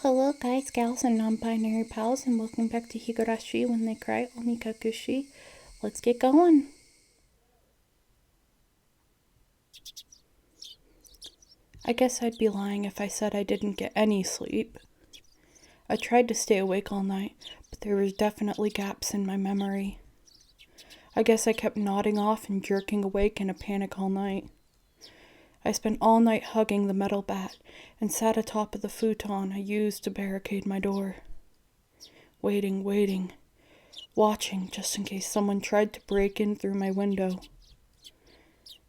Hello, guys, gals, and non-binary pals, and welcome back to Higurashi when they cry, Onikakushi. Let's get going. I guess I'd be lying if I said I didn't get any sleep. I tried to stay awake all night, but there were definitely gaps in my memory. I guess I kept nodding off and jerking awake in a panic all night. I spent all night hugging the metal bat and sat atop of the futon I used to barricade my door. Waiting, watching just in case someone tried to break in through my window.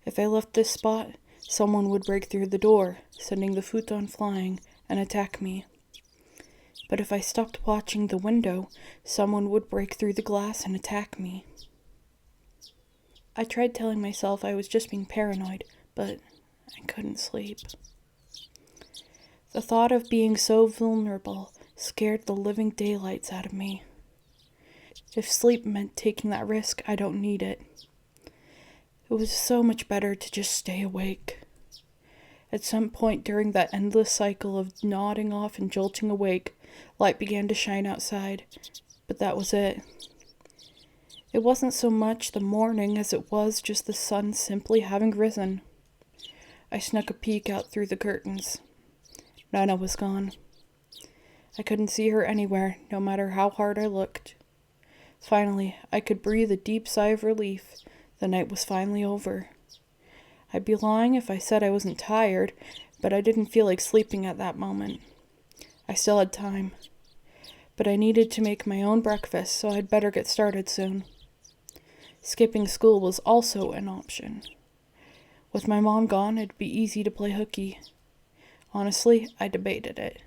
If I left this spot, someone would break through the door, sending the futon flying and attack me. But if I stopped watching the window, someone would break through the glass and attack me. I tried telling myself I was just being paranoid, but I couldn't sleep. The thought of being so vulnerable scared the living daylights out of me. If sleep meant taking that risk, I don't need it. It was so much better to just stay awake. At some point during that endless cycle of nodding off and jolting awake, light began to shine outside, but that was it. It wasn't so much the morning as it was just the sun simply having risen. I snuck a peek out through the curtains. Nana was gone. I couldn't see her anywhere, no matter how hard I looked. Finally, I could breathe a deep sigh of relief. The night was finally over. I'd be lying if I said I wasn't tired, but I didn't feel like sleeping at that moment. I still had time. But I needed to make my own breakfast, so I'd better get started soon. Skipping school was also an option. With my mom gone, it'd be easy to play hooky. Honestly, I debated it.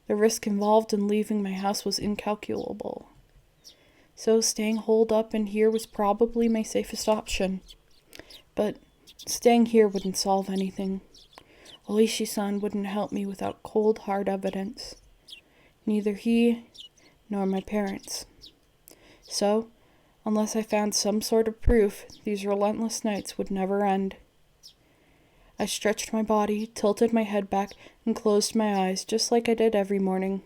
The risk involved in leaving my house was incalculable. So staying holed up in here was probably my safest option. But staying here wouldn't solve anything. Oishi-san wouldn't help me without cold, hard evidence. Neither he nor my parents. So, unless I found some sort of proof, these relentless nights would never end. I stretched my body, tilted my head back, and closed my eyes just like I did every morning.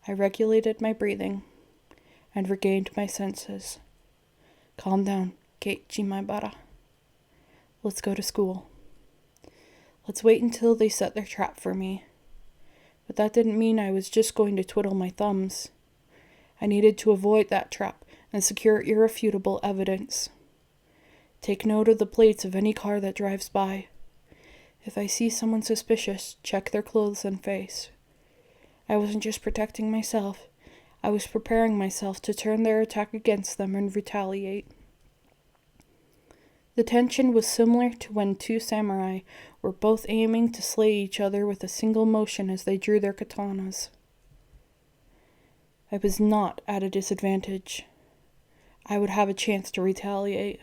I regulated my breathing and regained my senses. Calm down, Keiichi, my bara. Let's go to school. Let's wait until they set their trap for me. But that didn't mean I was just going to twiddle my thumbs. I needed to avoid that trap and secure irrefutable evidence. Take note of the plates of any car that drives by. If I see someone suspicious, check their clothes and face. I wasn't just protecting myself. I was preparing myself to turn their attack against them and retaliate. The tension was similar to when two samurai were both aiming to slay each other with a single motion as they drew their katanas. I was not at a disadvantage. I would have a chance to retaliate.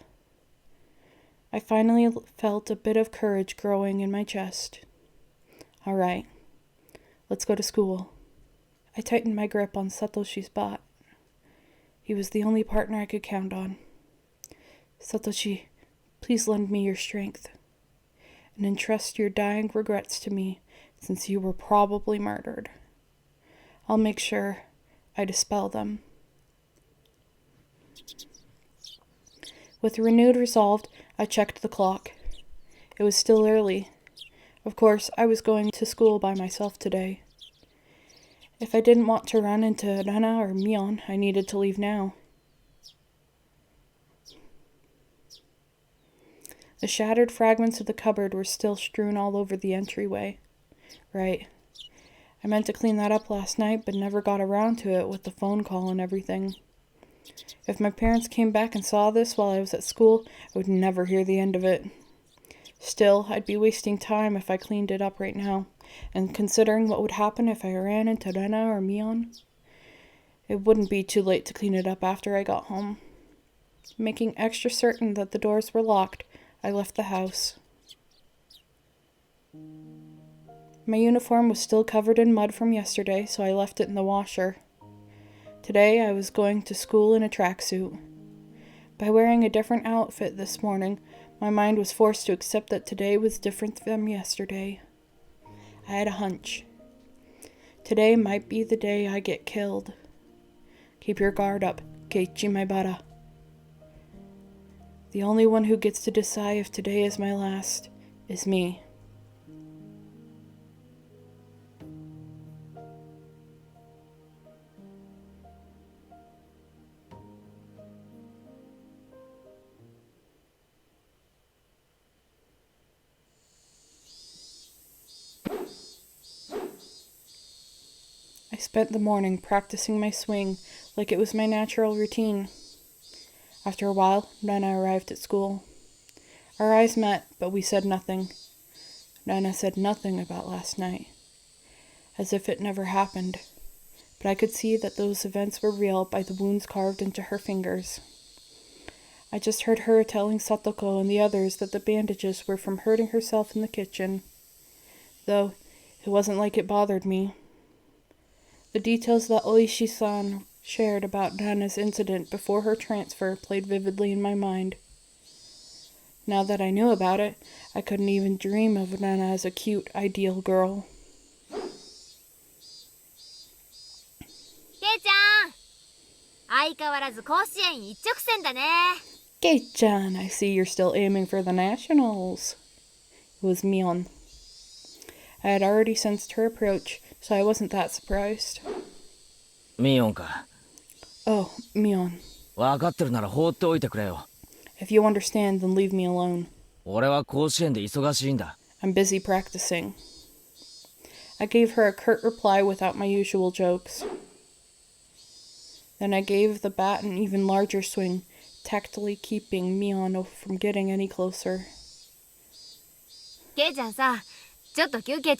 I finally felt a bit of courage growing in my chest. All right, let's go to school. I tightened my grip on Satoshi's bot. He was the only partner I could count on. Satoshi, please lend me your strength, and entrust your dying regrets to me, since you were probably murdered. I'll make sure I dispel them. With renewed resolve, I checked the clock. It was still early. Of course, I was going to school by myself today. If I didn't want to run into Rena or Mion, I needed to leave now. The shattered fragments of the cupboard were still strewn all over the entryway. Right. I meant to clean that up last night, but never got around to it with the phone call and everything. If my parents came back and saw this while I was at school, I would never hear the end of it. Still, I'd be wasting time if I cleaned it up right now, and considering what would happen if I ran into Rena or Mion, it wouldn't be too late to clean it up after I got home. Making extra certain that the doors were locked, I left the house. My uniform was still covered in mud from yesterday, so I left it in the washer. Today I was going to school in a tracksuit. By wearing a different outfit this morning, my mind was forced to accept that today was different from yesterday. I had a hunch. Today might be the day I get killed. Keep your guard up, Keiichi Maibara. The only one who gets to decide if today is my last is me. I spent the morning practicing my swing like it was my natural routine. After a while, Nana arrived at school. Our eyes met, but we said nothing. Nana said nothing about last night, as if it never happened, but I could see that those events were real by the wounds carved into her fingers. I just heard her telling Satoko and the others that the bandages were from hurting herself in the kitchen, though it wasn't like it bothered me. The details that Oishi-san shared about Nana's incident before her transfer played vividly in my mind. Now that I knew about it, I couldn't even dream of Nana as a cute, ideal girl. Kei-chan! 相変わらず甲子園一直線だね。Kei-chan, I see you're still aiming for the nationals. It was Mion. I had already sensed her approach, so I wasn't that surprised. ミオンか。Oh, Mion. 分かってるなら放っておいてくれよ。If you understand, then leave me alone. 俺は甲子園で忙しいんだ。I'm busy practicing. I gave her a curt reply without my usual jokes. Then I gave the bat an even larger swing, tactily keeping Mion from getting any closer. ケイちゃんさ、ちょっと休憩。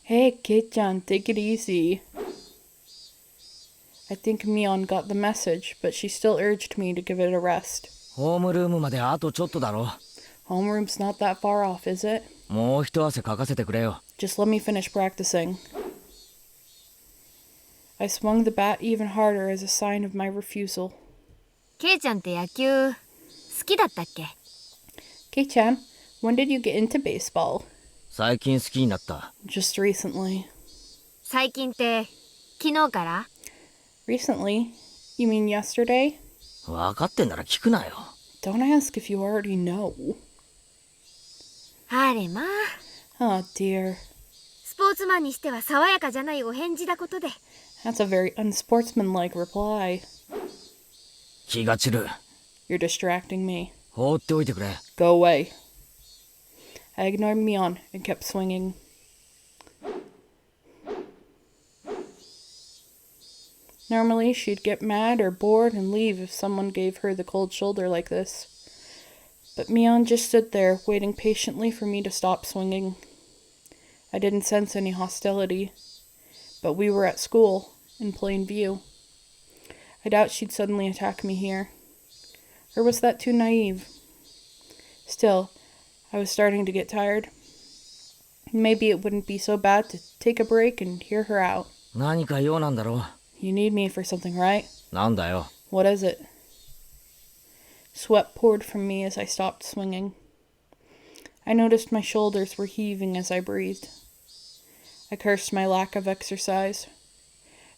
Hey, Kei-chan, take it easy. I think Mion got the message, but she still urged me to give it a rest. ホームルームまであとちょっとだろ。Homeroom's not that far off, is it? もう一汗かかせてくれよ。Just let me finish practicing. I swung the bat even harder as a sign of my refusal. ケイちゃんって野球好きだったっけ？ Kei-chan, when did you get into baseball? 最近好きになった。Just recently. 最近って昨日から？ Recently? You mean yesterday? 分かってんなら聞くなよ。Don't ask if you already know. あれまあ。Oh dear. スポーツマンにしては爽やかじゃないお返事だことで。That's a very unsportsmanlike reply. 気が散る。You're distracting me. 放っておいてくれ。Go away. I ignored Mion and kept swinging. Normally, she'd get mad or bored and leave if someone gave her the cold shoulder like this. But Mion just stood there, waiting patiently for me to stop swinging. I didn't sense any hostility, but we were at school, in plain view. I doubt she'd suddenly attack me here. Or was that too naive? Still, I was starting to get tired. Maybe it wouldn't be so bad to take a break and hear her out. 何か用なんだろう。You need me for something, right? なんだよ。What is it? Sweat poured from me as I stopped swinging. I noticed my shoulders were heaving as I breathed. I cursed my lack of exercise.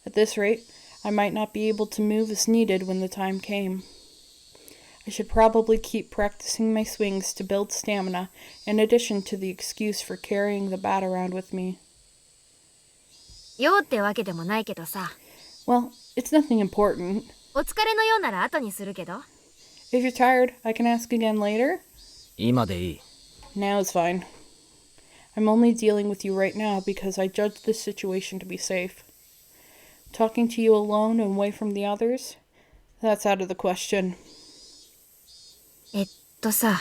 At this rate, I might not be able to move as needed when the time came. I should probably keep practicing my swings to build stamina, in addition to the excuse for carrying the bat around with me. 用ってわけでもないけどさ。Well, it's nothing important. お疲れのようなら後にするけど。If you're tired, I can ask again later. 今でいい。Now is fine. I'm only dealing with you right now because I judged this situation to be safe. Talking to you alone and away from the others? That's out of the question. さ。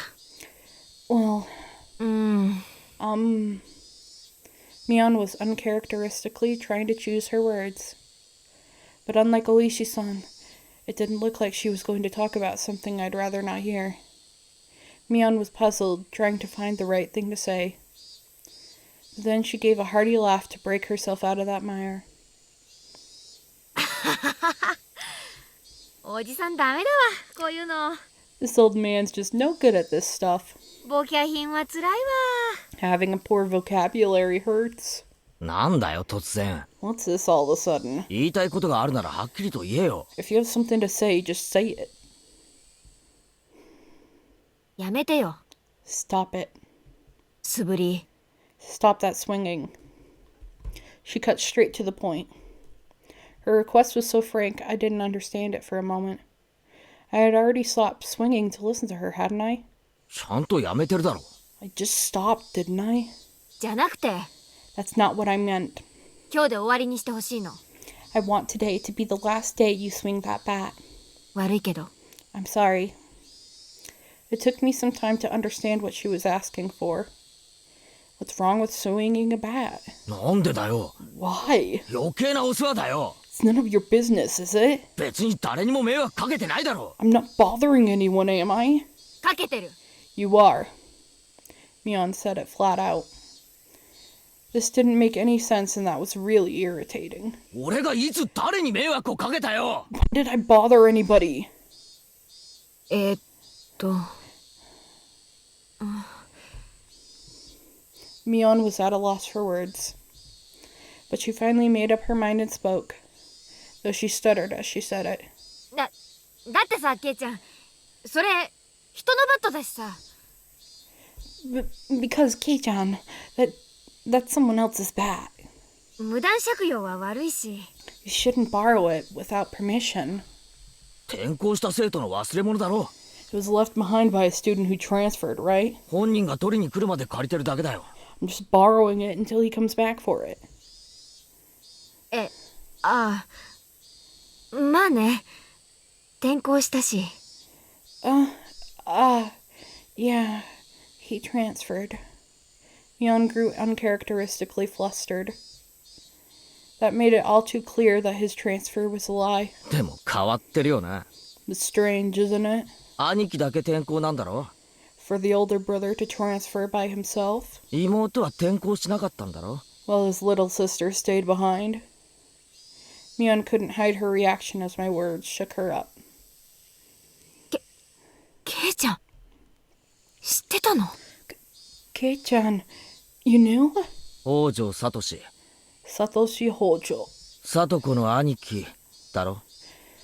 Well, Mion was uncharacteristically trying to choose her words. But unlike Oishi-san, it didn't look like she was going to talk about something I'd rather not hear. Mion was puzzled, trying to find the right thing to say. But then she gave a hearty laugh to break herself out of that mire. おじさんダメだわ、こういうの。 This old man's just no good at this stuff. ボキャ品はつらいわ。 Having a poor vocabulary hurts. なんだよ突然。 What's this all of a sudden? 言いたいことがあるならはっきりと言えよ。 If you have something to say, just say it. やめてよ、 Stop it. 素振り。 Stop that swinging. She cut straight to the point. Her request was so frank, I didn't understand it for a moment. I had already stopped swinging to listen to her, hadn't I? ちゃんとやめてるだろ。 I just stopped, didn't I? じゃなくて、 That's not what I meant. 今日で終わりにしてほしいの。 I want today to be the last day you swing that bat. 悪いけど。 I'm sorry. It took me some time to understand what she was asking for. What's wrong with swinging a bat? なんでだよ。 Why? 余計なお世話だよ。 It's none of your business, is it? 別に誰にも迷惑かけてないだろ。 I'm not bothering anyone, am I? かけてる。 You are. Mion said it flat out. This didn't make any sense and that was really irritating. 俺がいつ誰に迷惑をかけたよ。 When did I bother anybody? Mion was at a loss for words. But she finally made up her mind and spoke, though she stuttered as she said it. だってさ、ケイちゃん、それ人のバットだしさ。 Because, Kei-chan, that's someone else's bat. 無断借用は悪いし。 You shouldn't borrow it without permission. 転校した生徒の忘れ物だろ。 It was left behind by a student who transferred, right? 本人が取りに来るまで借りてるだけだよ。 I'm just borrowing it until he comes back for it. まあね。転校したし。 Yeah, he transferred. Mion grew uncharacteristically flustered. That made it all too clear that his transfer was a lie. でも変わってるよな。 It's strange, isn't it? 兄貴だけ転校なんだろ。 For the older brother to transfer by himself, 妹は転校しなかったんだろ。 while his little sister stayed behind. Mion couldn't hide her reaction as my words shook her up. ケイちゃん、知ってたの？ Kei-chan, you knew? 王女サトシ。 Satoshi Hojo. サトコの兄貴だろ。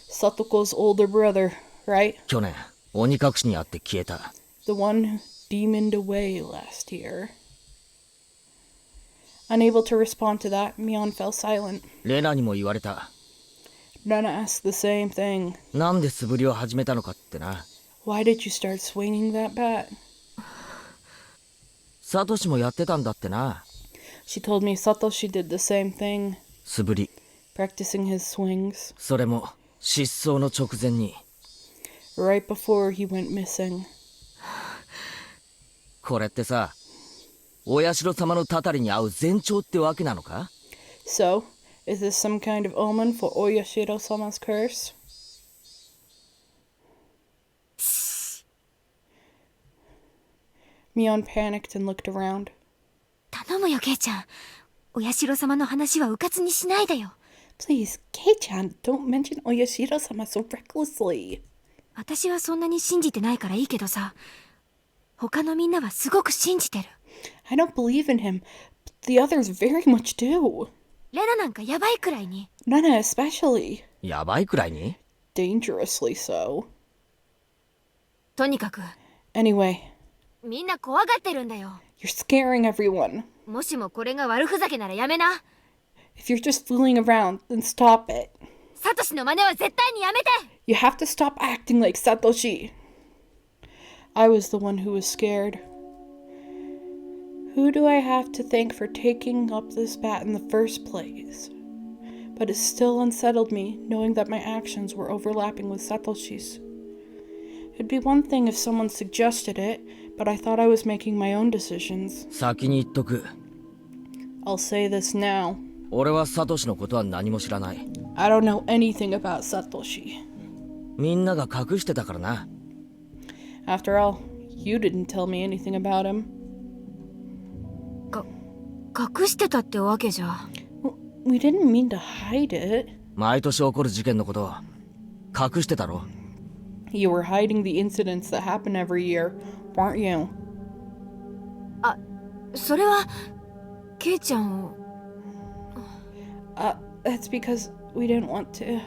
Satoko's older brother, right? 去年鬼隠しにあって消えた。 The one who demoned away last year. Unable to respond to that, Mion fell silent. レナにも言われた。 Nana asked the same thing. なんで素振りを始めたのかってな。 Why did you start swinging that bat? サトシもやってたんだってな。 She told me Satoshi did the same thing, 素振り。 practicing his swings, それも失踪の直前に。 right before he went missing. これってさ、お社様のたたりに合う前兆ってわけなのか？ So, is this some kind of omen for Oyashiro-sama's curse? Mion panicked and looked around. 頼むよ、ケイちゃん。お社様の話はうかつにしないでよ。 Please, Kei-chan, don't mention Oyashiro-sama so recklessly. 私はそんなに信じてないからいいけどさ、他のみんなはすごく信じてる。 I don't believe in him, but the others very much do. レナなんかやばいくらいに。 Nana especially. やばいくらいに？ Dangerously so. とにかく、 Anyway, みんな怖がってるんだよ。 you're scaring everyone. もしもこれが悪ふざけならやめな。 If you're just fooling around, then stop it. サトシの真似は絶対にやめて。 You have to stop acting like Satoshi. I was the one who was scared. Who do I have to thank for taking up this bat in the first place? But it still unsettled me, knowing that my actions were overlapping with Satoshi's. It'd be one thing if someone suggested it, but I thought I was making my own decisions. 先に言っとく。 I'll say this now. 俺はサトシのことは何も知らない。 I don't know anything about Satoshi. みんなが隠してたからな。 After all, you didn't tell me anything about him. 隠してたってわけじゃ。 We didn't mean to hide it. 毎年起こる事件のことを隠してたろ。You were hiding the incidents that happen every year, weren't you? それはケイちゃんを。That's because we didn't want to,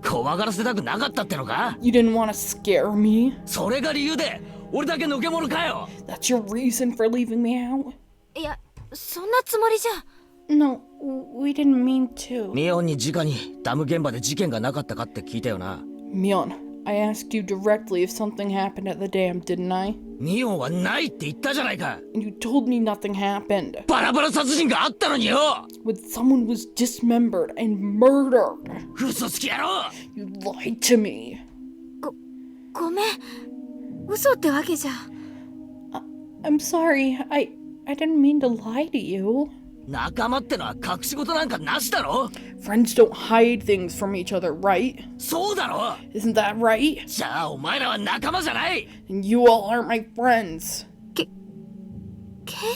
怖がらせたくなかったってのか？ You didn't want to scare me? それが理由で俺だけのけ者かよ。 That's your reason for leaving me out? いや、そんなつもりじゃ。No, we didn't mean to. ミオンに直にダム現場で事件がなかったかって聞いたよな。 Mion, I asked you directly if something happened at the dam, didn't I? ミオンはないって言ったじゃないか。 And you told me nothing happened. バラバラ殺人があったのによ。 When someone was dismembered and murdered. 嘘つき野郎。 You lied to me. ごめん。嘘ってわけじゃ。I'm sorry. I didn't mean to lie to you. 仲間ってのは隠し事なんかなしだろ。 Friends don't hide things from each other, right? そうだろ。 Isn't that right? じゃあお前らは仲間じゃない。 And you all aren't my friends. ケ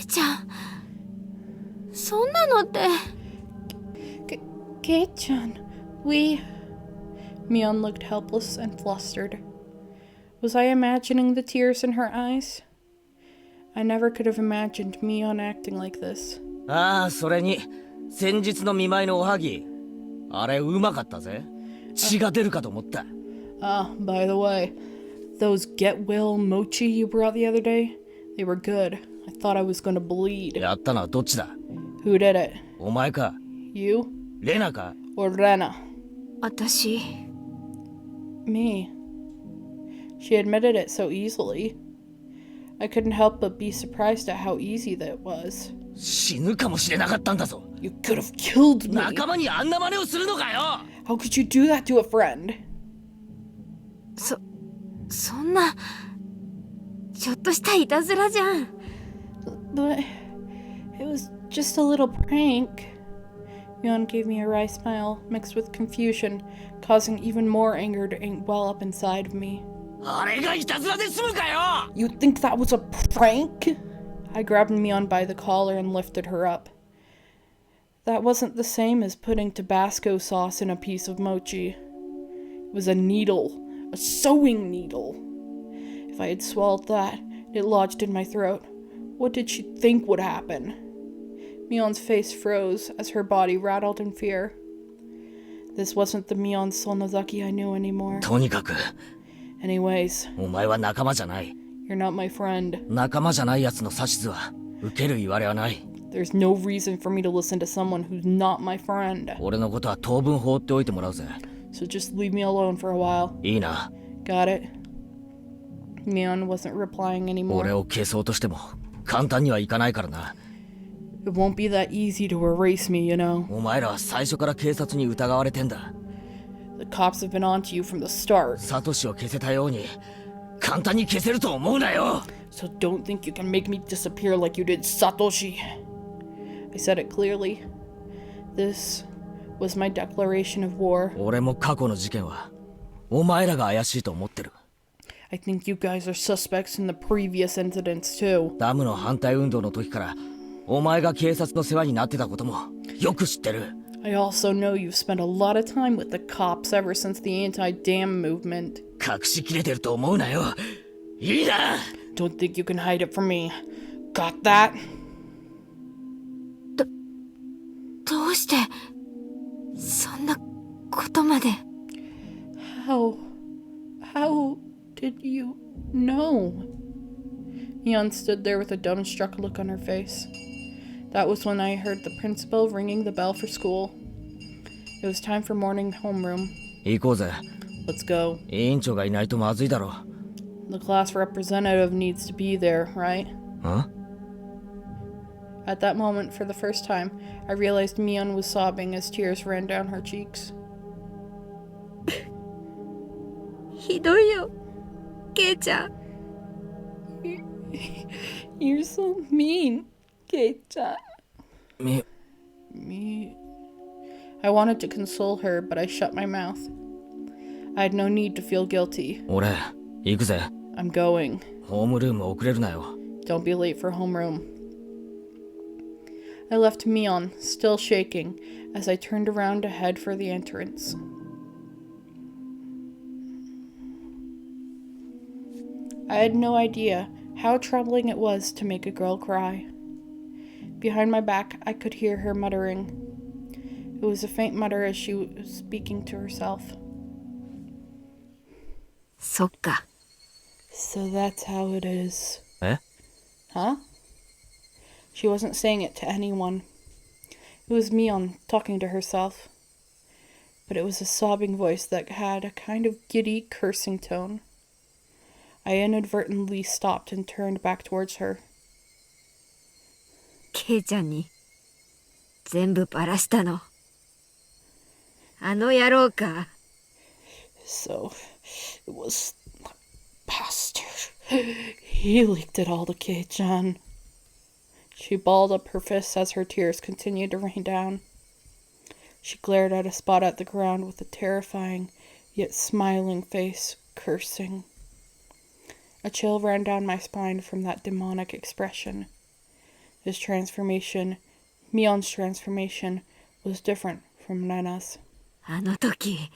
イちゃん。そんなのって。Keiichi, Mion looked helpless and flustered. Was I imagining the tears in her eyes? I never could have imagined Mion acting like this. ああ、それに先日の見舞いのおはぎ、あれうまかったぜ。血が出るかと思った。 By the way, those get well mochi you brought the other day, they were good. I thought I was gonna bleed. やったのはどっちだ？ Who did it? お前か？ You? レナか？ Or Rena? 私。Me. She admitted it so easily. I couldn't help but be surprised at how easy that was. 死ぬかもしれなかったんだぞ。 You could have killed me. 仲間にあんな真似をするのかよ。 How could you do that to a friend? そんな。ちょっとしたいたずらじゃん。But it was just a little prank. Mion gave me a wry smile mixed with confusion, causing even more anger to well up inside of me. あれがいたずらで済むかよ。 You think that was a prank? I grabbed Mion by the collar and lifted her up. That wasn't the same as putting Tabasco sauce in a piece of mochi. It was a needle, a sewing needle. If I had swallowed that, it lodged in my throat. What did she think would happen? Mion's face froze as her body rattled in fear. This wasn't the Mion Sonozaki I knew anymore. とにかく Anyways, お前は仲間じゃない。 you're not my friend. 仲間じゃない奴の指図は受ける言われはない。 There's no reason for me to listen to someone who's not my friend. 俺のことは当分放っておいてもらうぜ。 So just leave me alone for a while. いいな。 Got it? Mion wasn't replying 俺 anymore. を消そうとしても簡単にはいかないからな。 It won't be that easy to erase me, you know. お前らは最初から警察に疑われてんだ。 The cops have been on to you from the start. サトシを消せたように簡単に消せると思うなよ。 So don't think you can make me disappear like you did Satoshi. I said it clearly. This was my declaration of war. 俺も過去の事件はお前らが怪しいと思ってる。 I think you guys are suspects in the previous incidents too. ダムの反対運動の時からお前が警察の世話になってたこともよく知ってる。 I also know you've spent a lot of time with the cops ever since the anti-dam movement. 隠しきれてると思うなよ。いいな。 Don't think you can hide it from me. Got that? どうしてそんなことまで。 How did you know? Mion stood there with a dumbstruck look on her face. That was when I heard the principal ringing the bell for school. It was time for morning homeroom. 行こうぜ。 Let's go. 委員長がいないとまずいだろ。 The class representative needs to be there, right? ん？ At that moment, for the first time, I realized Mion was sobbing as tears ran down her cheeks. ひどいよ、ケイちゃん。You're so mean, Keiichi. み、 Me. I wanted to console her, but I shut my mouth. I had no need to feel guilty. 俺、行くぜ。 I'm going. ホームルーム遅れるなよ。 Don't be late for homeroom. I left Mion, still shaking, as I turned around to head for the entrance. I had no idea how troubling it was to make a girl cry. Behind my back, I could hear her muttering. It was a faint mutter as she was speaking to herself. そっか。 So that's how it is. え Huh? She wasn't saying it to anyone. It was Mion talking to herself. But it was a sobbing voice that had a kind of giddy, cursing tone. I inadvertently stopped and turned back towards her. ケイちゃんに全部バラしたの。あの野郎か。 So, it was the bastard. He leaked it all to Kei-chan. She balled up her fists as her tears continued to rain down. She glared at a spot at the ground with a terrifying, yet smiling face, cursing. A chill ran down my spine from that demonic expression. His transformation, Mion's transformation, was different from Nena's. あの時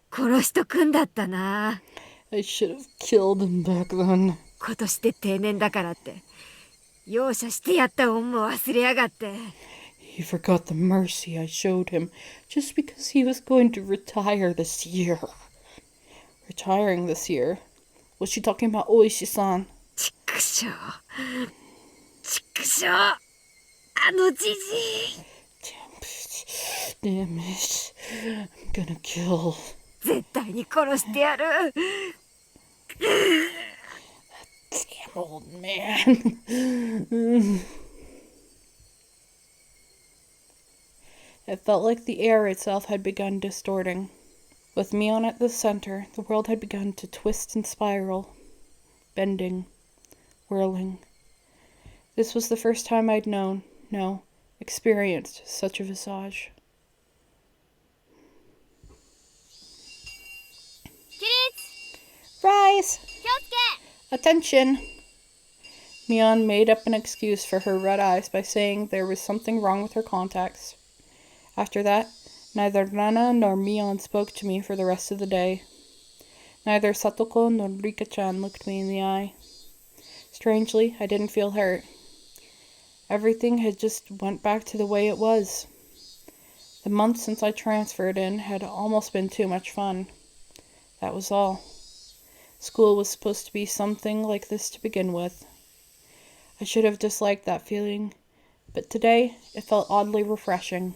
殺しとくんだったな。 I should have killed him back then. 今年で定年だからって容赦してやった恩も忘れやがって。 He forgot the mercy I showed him just because he was going to retire this year. Retiring this year? Was she talking about Oishi-san? ちくしょう。ちくしょう。あのじじい。 Damn it. I'm gonna kill. 絶対に殺してやる。 Damn old man. It felt like the air itself had begun distorting. With Mion at the center, the world had begun to twist and spiral, bending, whirling. This was the first time I'd experienced such a visage. Rise! Attention! Mion made up an excuse for her red eyes by saying there was something wrong with her contacts. After that, neither Nana nor Mion spoke to me for the rest of the day. Neither Satoko nor Rika-chan looked me in the eye. Strangely, I didn't feel hurt. Everything had just went back to the way it was. The month since I transferred in had almost been too much fun. That was all. School was supposed to be something like this to begin with. I should have disliked that feeling, but today it felt oddly refreshing.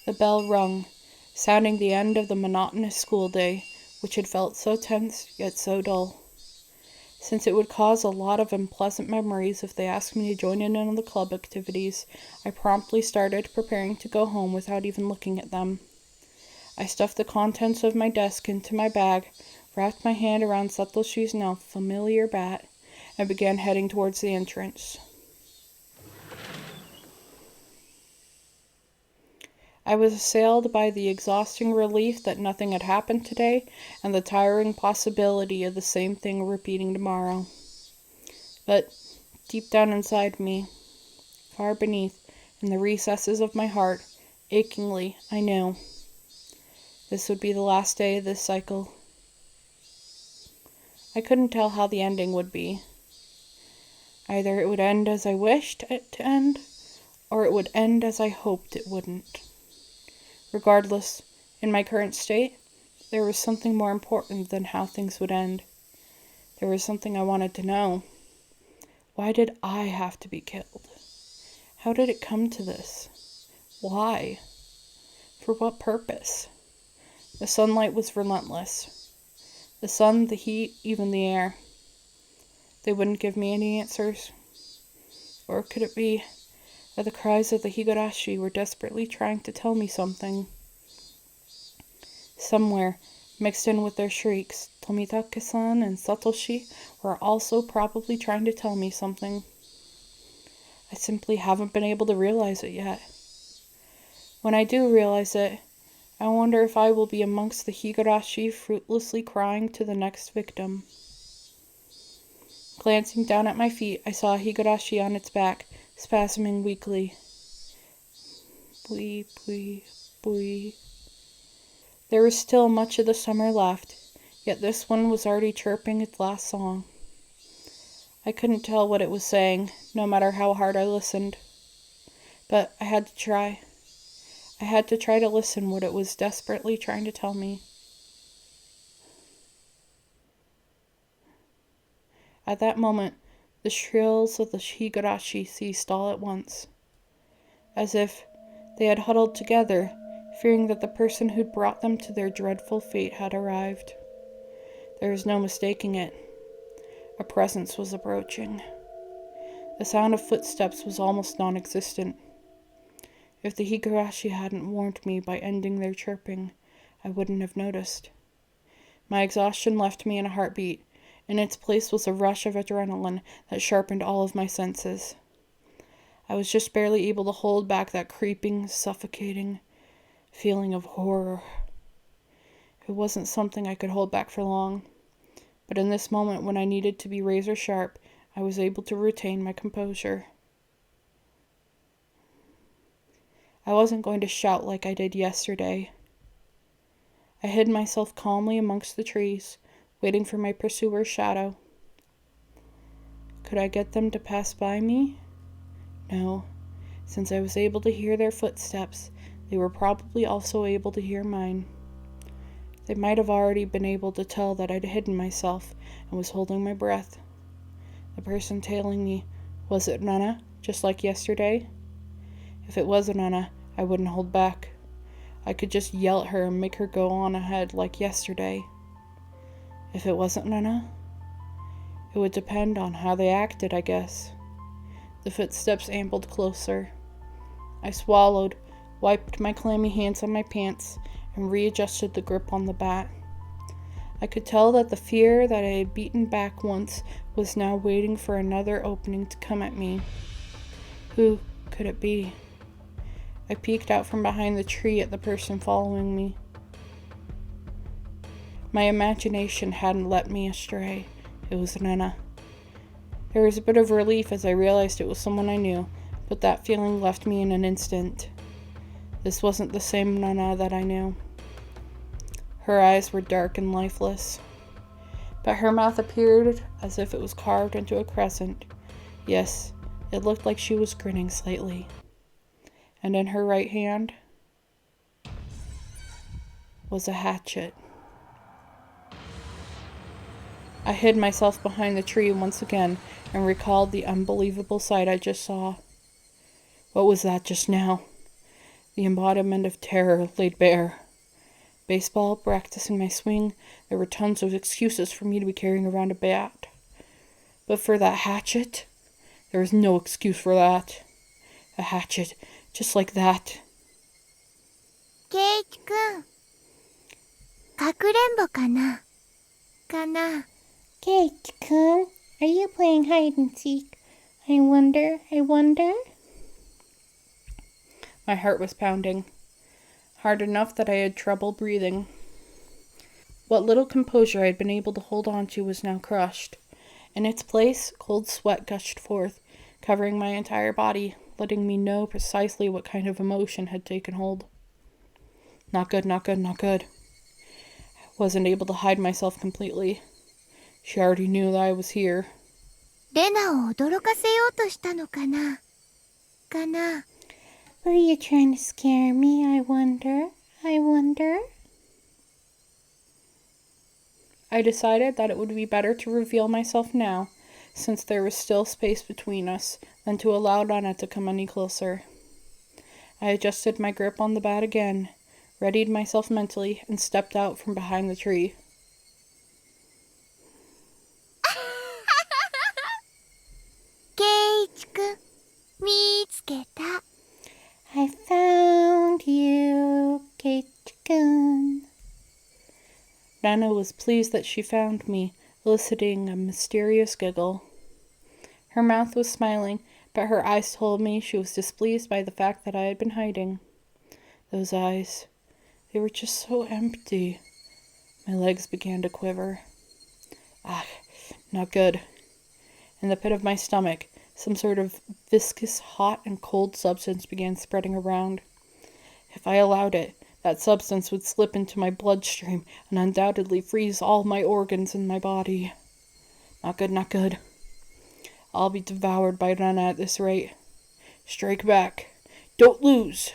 The bell rung, sounding the end of the monotonous school day, which had felt so tense yet so dull. Since it would cause a lot of unpleasant memories if they asked me to join in on the club activities, I promptly started preparing to go home without even looking at them. I stuffed the contents of my desk into my bag, wrapped my hand around Satoshi's now familiar bat, and began heading towards the entrance. I was assailed by the exhausting relief that nothing had happened today, and the tiring possibility of the same thing repeating tomorrow. But deep down inside me, far beneath, in the recesses of my heart, achingly, I knew this would be the last day of this cycle. I couldn't tell how the ending would be. Either it would end as I wished it to end, or it would end as I hoped it wouldn't. Regardless, in my current state, there was something more important than how things would end. There was something I wanted to know. Why did I have to be killed? How did it come to this? Why? For what purpose? The sunlight was relentless. The sun, the heat, even the air. They wouldn't give me any answers. Or could it be that the cries of the Higurashi were desperately trying to tell me something? Somewhere, mixed in with their shrieks, Tomitake-san and Satoshi were also probably trying to tell me something. I simply haven't been able to realize it yet. When I do realize it, I wonder if I will be amongst the Higurashi fruitlessly crying to the next victim. Glancing down at my feet, I saw a Higurashi on its back, spasming weakly. Bleep, bleep, Bui. There was still much of the summer left, yet this one was already chirping its last song. I couldn't tell what it was saying, no matter how hard I listened. But I had to try. I had to try to listen what it was desperately trying to tell me. At that moment, the shrills of the Higurashi ceased all at once, as if they had huddled together, fearing that the person who'd brought them to their dreadful fate had arrived. There was no mistaking it. A presence was approaching. The sound of footsteps was almost non-existent. If the Higurashi hadn't warned me by ending their chirping, I wouldn't have noticed. My exhaustion left me in a heartbeat. In its place was a rush of adrenaline that sharpened all of my senses. I was just barely able to hold back that creeping, suffocating feeling of horror. It wasn't something I could hold back for long, but in this moment when I needed to be razor sharp, I was able to retain my composure. I wasn't going to shout like I did yesterday. I hid myself calmly amongst the trees, waiting for my pursuer's shadow. Could I get them to pass by me? No. Since I was able to hear their footsteps, they were probably also able to hear mine. They might have already been able to tell that I'd hidden myself and was holding my breath. The person tailing me, was it Nana, just like yesterday? If it was Nana, I wouldn't hold back. I could just yell at her and make her go on ahead like yesterday. If it wasn't Nana, it would depend on how they acted, I guess. The footsteps ambled closer. I swallowed, wiped my clammy hands on my pants, and readjusted the grip on the bat. I could tell that the fear that I had beaten back once was now waiting for another opening to come at me. Who could it be? I peeked out from behind the tree at the person following me. My imagination hadn't led me astray. It was Nana. There was a bit of relief as I realized it was someone I knew, but that feeling left me in an instant. This wasn't the same Nana that I knew. Her eyes were dark and lifeless, but her mouth appeared as if it was carved into a crescent. Yes, it looked like she was grinning slightly. And in her right hand was a hatchet. I hid myself behind the tree once again and recalled the unbelievable sight I just saw. What was that just now? The embodiment of terror laid bare. Baseball, practicing my swing, there were tons of excuses for me to be carrying around a bat. But for that hatchet, there was no excuse for that. A hatchet, just like that. Keiichi-kun, かくれんぼかな? Keiichi-kun, are you playing hide and seek? I wonder. My heart was pounding, hard enough that I had trouble breathing. What little composure I had been able to hold on to was now crushed. In its place, cold sweat gushed forth, covering my entire body, letting me know precisely what kind of emotion had taken hold. Not good. I wasn't able to hide myself completely. She already knew that I was here. レナを驚かせようとしたのかな? Were you trying to scare me, I wonder? I decided that it would be better to reveal myself now, since there was still space between us, than to allow Nana to come any closer. I adjusted my grip on the bat again, readied myself mentally, and stepped out from behind the tree. Keiichi-kun, 見つけた. I found you, Keiichi-kun. Nana was pleased that she found me, eliciting a mysterious giggle. Her mouth was smiling, but her eyes told me she was displeased by the fact that I had been hiding. Those eyes, they were just so empty. My legs began to quiver. Not good. In the pit of my stomach, some sort of viscous, hot, and cold substance began spreading around. If I allowed it, that substance would slip into my bloodstream and undoubtedly freeze all my organs in my body. Not good, not good. I'll be devoured by Rana at this rate. Strike back. Don't lose.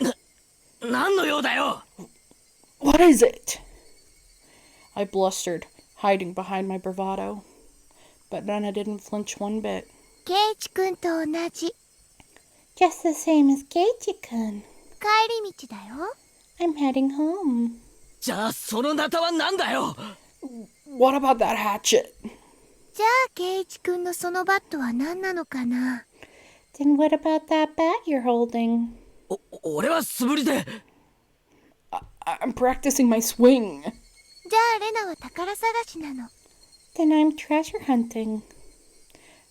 何の用だよ What is it? I blustered, hiding behind my bravado. But Rana didn't flinch one bit. ケイチ君と同じ。 Just the same as Keiichi-kun. 帰り道だよ。 I'm heading home. じゃあそのナタは何だよ What about that hatchet? じゃあケイチ君のそのバットは何なのかな。 Then what about that bat you're holding? 俺は素振りで I'm practicing my swing. じゃあレナは宝探しなの。 Then I'm treasure hunting.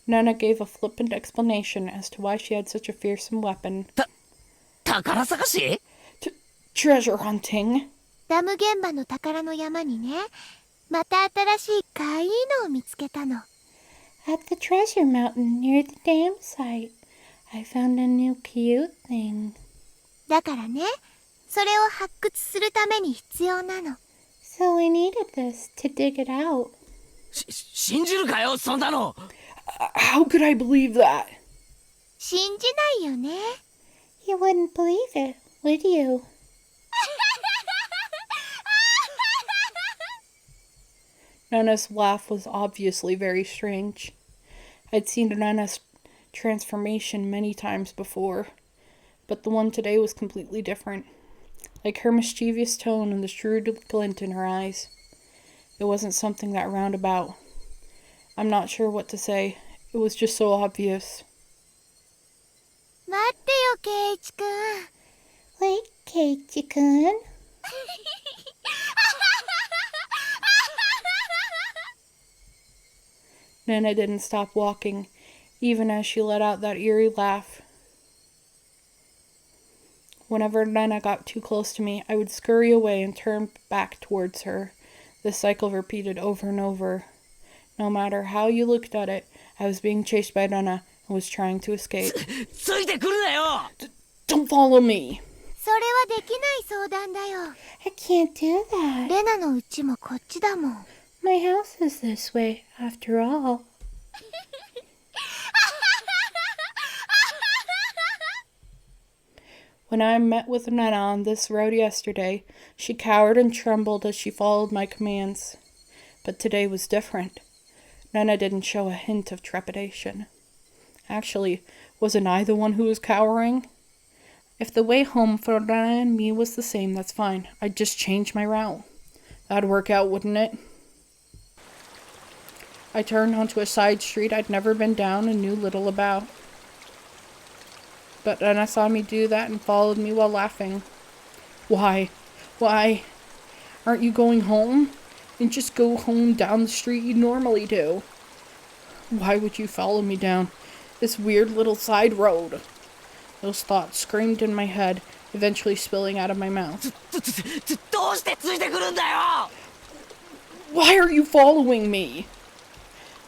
Nana gave a flippant explanation as to why she had such a fearsome weapon. 宝探し Treasure hunting? ダム現場の宝の山にね、また新しいかいいのを見つけたの。 At the treasure mountain near the dam site, I found a new cute thing. だからね、それを発掘するために必要なの。 So I needed this to dig it out. 信じるかよそんなの How could I believe that? 信じないよね。 You wouldn't believe it, would you? Nana's laugh was obviously very strange. I'd seen Nana's transformation many times before, but the one today was completely different. Like her mischievous tone and the shrewd glint in her eyes. It wasn't something that roundabout. I'm not sure what to say. It was just so obvious. 待ってよケイチ君。 Wait, Keiichi-kun. Nana didn't stop walking, even as she let out that eerie laugh. Whenever Nana got too close to me, I would scurry away and turn back towards her. This cycle repeated over and over. No matter how you looked at it, I was being chased by Nana and was trying to escape. ついてくるなよ Don't follow me! それはできない相談だよ。 I can't do that. レナの家もこっちだもん。 My house is this way, after all. When I met with Nana on this road yesterday, she cowered and trembled as she followed my commands. But today was different. Nana didn't show a hint of trepidation. Actually, wasn't I the one who was cowering? If the way home for Nana and me was the same, that's fine. I'd just change my route. That'd work out, wouldn't it? I turned onto a side street I'd never been down and knew little about. But Nana saw me do that and followed me while laughing. Why? Aren't you going home? Then just go home down the street you normally do. Why would you follow me down this weird little side road? Those thoughts screamed in my head, eventually spilling out of my mouth. どうしてついてくるんだよ Why are you following me?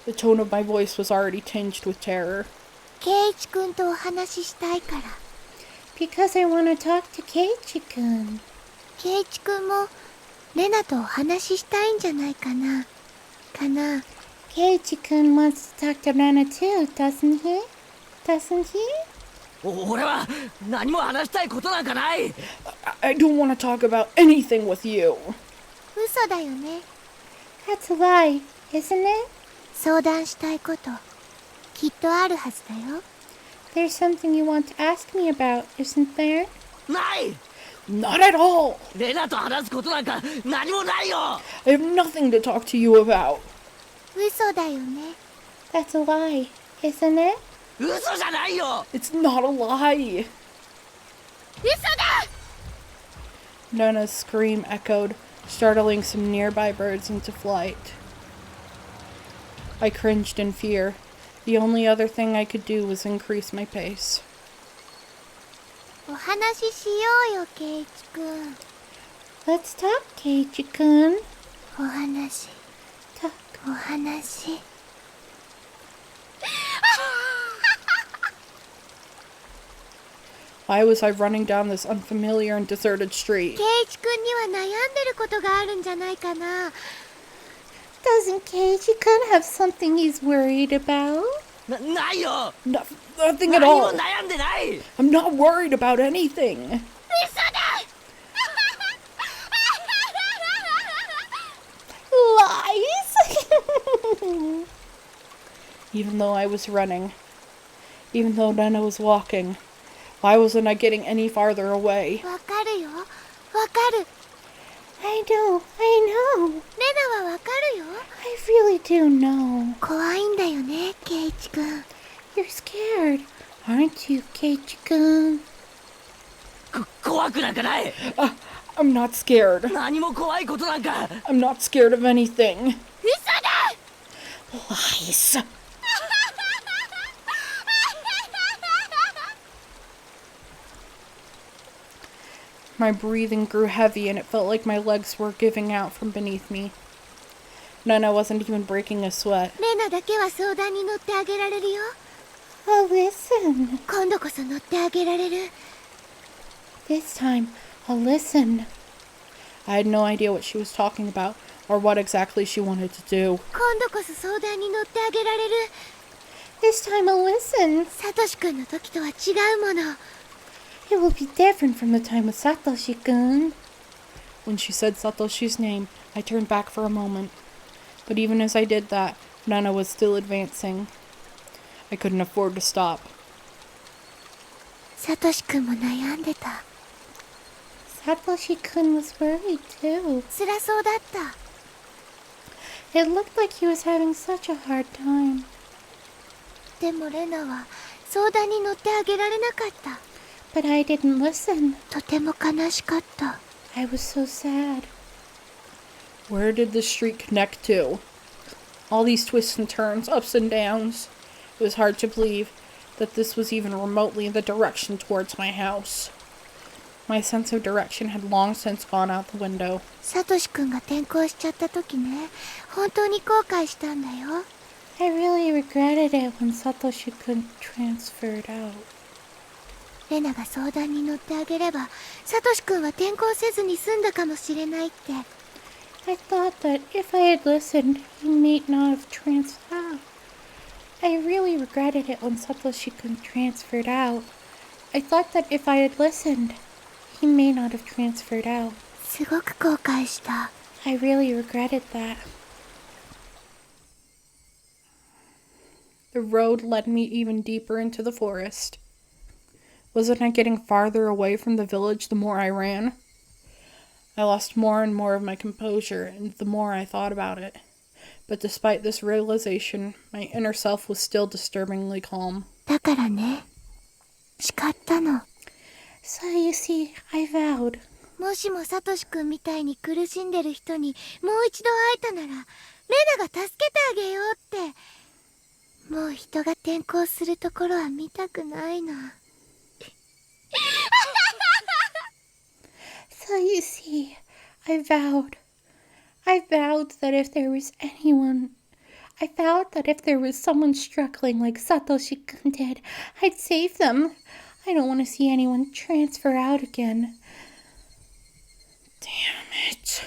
The tone of my voice was already tinged with terror. ケイチ君とお話ししたいから。 Because I want to talk to Keiichi-kun. ケイチ君もレナとお話ししたいんじゃないかな。Keiichi-kun wants to talk to Nana too, doesn't he? Doesn't he? 俺は何も話したいことなんかない I don't want to talk about anything with you. 嘘だよね。 That's a lie, isn't it? 相談したいこときっとあるはずだよ。 There's something you want to ask me about, isn't there? ない Not at all. レナと話すことなんか何もないよ I have nothing to talk to you about. 嘘だよね。 That's a lie, isn't it? 嘘じゃないよ It's not a lie. 嘘だ。 Nana's scream echoed, startling some nearby birds into flight. I cringed in fear. The only other thing I could do was increase my pace. お話ししようよケイチ君。 Let's talk, Keiichi-kun. お話 Talk. お話。Why was I running down this unfamiliar and deserted street? ケイチ君には悩んでることがあるんじゃないかな。 Doesn't Keiichi-kun have something he's worried about? ないよ Nothing at 何も all. 悩んでない I'm not worried about anything. 嘘だLies! Even though I was running, even though Nana was walking, why wasn't I getting any farther away? わかるよ。わかる。 I know. レナはわかるよ。 I really do know. 怖いんだよね、ケイチ君。 You're scared, aren't you, Keiichi-kun? 怖くなんかない I'm not scared. 何も怖いことなんか I'm not scared of anything. 嘘だ Lies. My breathing grew heavy and it felt like my legs were giving out from beneath me. Nana wasn't even breaking a sweat. レナだけは相談に乗ってあげられるよ。 Oh, listen. 今度こそ乗ってあげられる。 This time, I'll listen. I had no idea what she was talking about or what exactly she wanted to do. 今度こそ相談に乗ってあげられる。 This time, I'll listen. サトシ君の時とは違うもの。 It will be different from the time with Satoshi-kun. When she said Satoshi's name, I turned back for a moment. But even as I did that, Nana was still advancing. I couldn't afford to stop. サトシ君も悩んでた。 Satoshi-kun was worried too. 辛そうだった。 It looked like he was having such a hard time. でもレナは相談に乗ってあげられなかった。 But I didn't listen. とても悲しかった。 I was so sad. Where did the street connect to? All these twists and turns, ups and downs. It was hard to believe that this was even remotely the direction towards my house. My sense of direction had long since gone out the window. サトシ君が転校しちゃった時ね、本当に後悔したんだよ。 I really regretted it when Satoshi-kun transferred out. レナが相談に乗ってあげれば、サトシ君は転校せずに済んだかもしれないって。 I thought that if I had listened, he may not have transferred out. I really regretted it when Satoshi-kun transferred out. I thought that if I had listened, he may not have transferred out. すごく後悔した。 I really regretted that. The road led me even deeper into the forest. Wasn't I getting farther away from the village the more I ran? I lost more and more of my composure, and the more I thought about it. But despite this realization, my inner self was still disturbingly calm. だからね、誓ったの。 So you see, I vowed. もしもサトシ君みたいに苦しんでる人にもう一度会えたなら、レナが助けてあげようって。もう人が転校するところは見たくないな。So you see, I vowed that if there was someone struggling like Satoshi-kun did, I'd save them. I don't want to see anyone transfer out again. Damn it.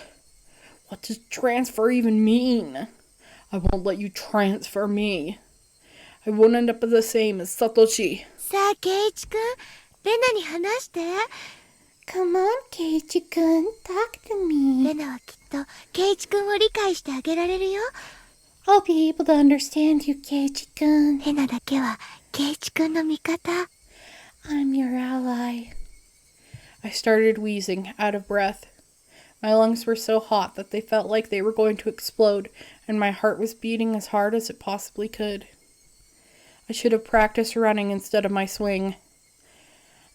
What does transfer even mean? I won't let you transfer me. I won't end up the same as Satoshi. さあ、ケイチ君、レナに話して。 Come on, Keiichi-kun, talk to レ me. ナはきっとケイチ君を理解してあげられるよ。 I'll be able to understand you, Keiichi-kun. レナだけはケイチ君の味方。 I'm your ally. I started wheezing, out of breath. My lungs were so hot that they felt like they were going to explode, and my heart was beating as hard as it possibly could. I should have practiced running instead of my swing.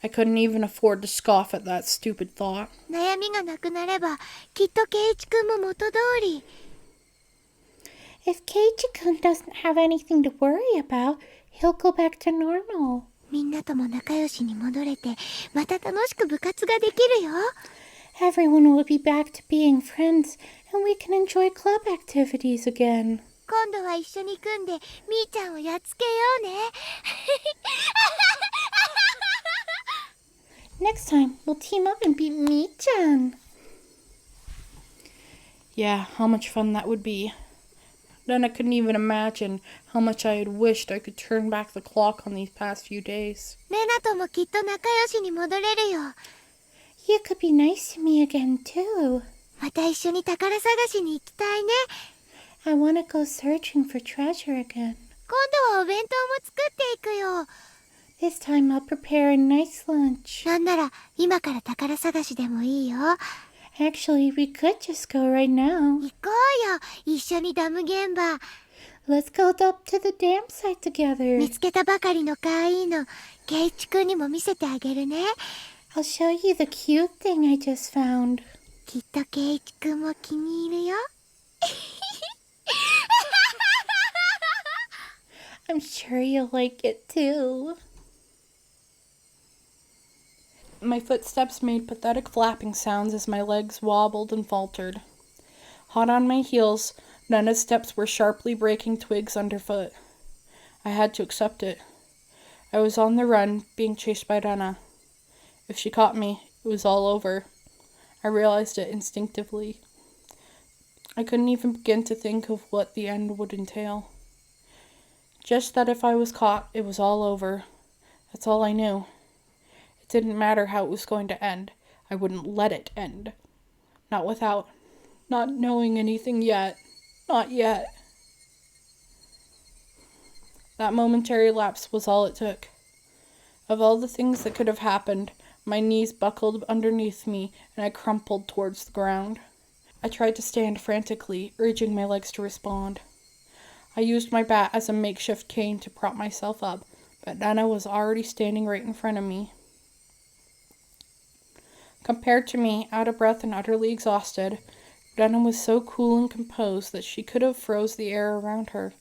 I couldn't even afford to scoff at that stupid thought. 悩みがなくなれば、きっとケイチ君も元通り。 If Keiichi-kun doesn't have anything to worry about, he'll go back to normal. みんなとも仲良しに戻れて、また楽しく部活ができるよ。 Everyone will be back to being friends, and we can enjoy club activities again. 今度は一緒に組んで、みーちゃんをやっつけようね。Next time, we'll team up and beat Mi-chan. Yeah, how much fun that would be. Then I couldn't even imagine how much I had wished I could turn back the clock on these past few days. レナともきっと仲良しに戻れるよ。You could be nice to me again, too. また一緒に宝探しに行きたいね。I want to go searching for treasure again. 今度はお弁当も作っていくよ。This time I'll prepare a nice lunch. なんなら今から宝探しでもいいよ。Actually, we could just go right now. 行こうよ、一緒にダム現場。Let's go up to the dam site together. 見つけたばかりのかわいいの、ケイチくんにも見せてあげるね。I'll show you the cute thing I just found. きっとケイチくんも気に入るよ。I'm sure you'll like it too. My footsteps made pathetic flapping sounds as my legs wobbled and faltered. Hot on my heels, Nena's steps were sharply breaking twigs underfoot. I had to accept it. I was on the run, being chased by Rena. If she caught me, it was all over. I realized it instinctively. I couldn't even begin to think of what the end would entail. Just that if I was caught, it was all over. That's all I knew. It didn't matter how it was going to end. I wouldn't let it end. Not without not knowing anything yet. Not yet. That momentary lapse was all it took. Of all the things that could have happened, my knees buckled underneath me and I crumpled towards the ground. I tried to stand frantically, urging my legs to respond. I used my bat as a makeshift cane to prop myself up, but Nana was already standing right in front of me. Compared to me, out of breath and utterly exhausted, Nana was so cool and composed that she could have froze the air around her.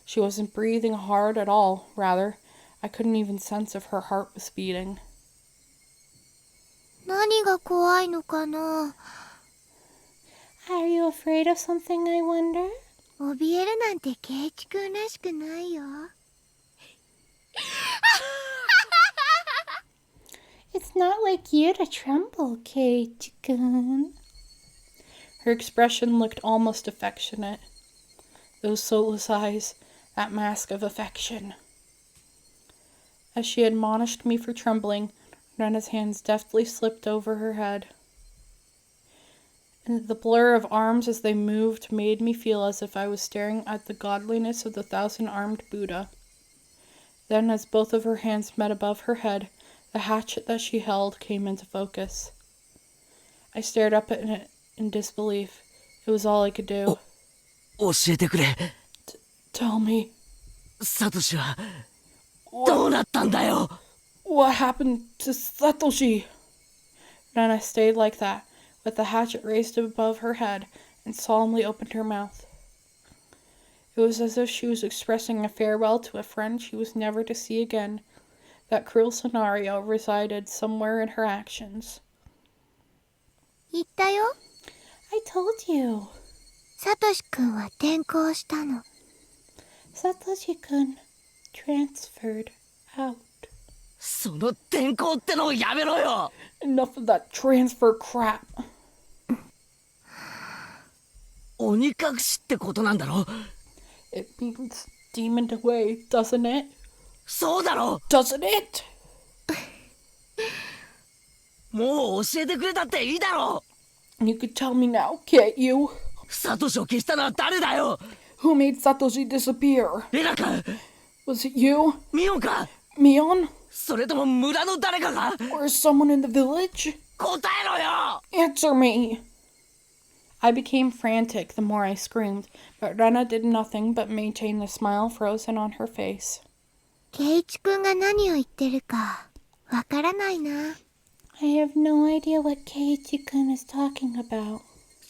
She wasn't breathing hard at all, rather, I couldn't even sense if her heart was beating. 何が怖いのかな。Are you afraid of something, I wonder? 怯えるなんてケイチくんらしくないよ。It's not like you to tremble, Keiichi-kun. Her expression looked almost affectionate. Those soulless eyes, that mask of affection. As she admonished me for trembling, Rena's hands deftly slipped over her head. And the blur of arms as they moved made me feel as if I was staring at the godliness of the thousand-armed Buddha. Then, as both of her hands met above her head, the hatchet that she held came into focus. I stared up at it in disbelief. It was all I could do. 教えてくれ。Tell me. サトシはどうなったんだよ。 What happened to Satoshi? Rena stayed like that, with the hatchet raised above her head, and solemnly opened her mouth. It was as if she was expressing a farewell to a friend she was never to see again. That cruel scenario resided somewhere in her actions. 言ったよ。I told you. サトシくんは転校したの。Satoshi-kun transferred out. その転校ってのをやめろよ。 Enough of that transfer crap. 鬼隠しってことなんだろ。 It means demoned away, doesn't it? そうだろ。 Doesn't it? もう教えてくれたっていいだろ。 You could tell me now, can't you? サトシを消したのは誰だよ。 Who made Satoshi disappear? エラか。 Was it you? ミオンか。 Mion? それとも村の誰かが。 Or someone in the village? 答えろよ。 Answer me! I became frantic the more I screamed, but Rena did nothing but maintain the smile frozen on her face. ケイチくんが何を言ってるかわからないな。I have no idea what Keiichi-kun is talking about.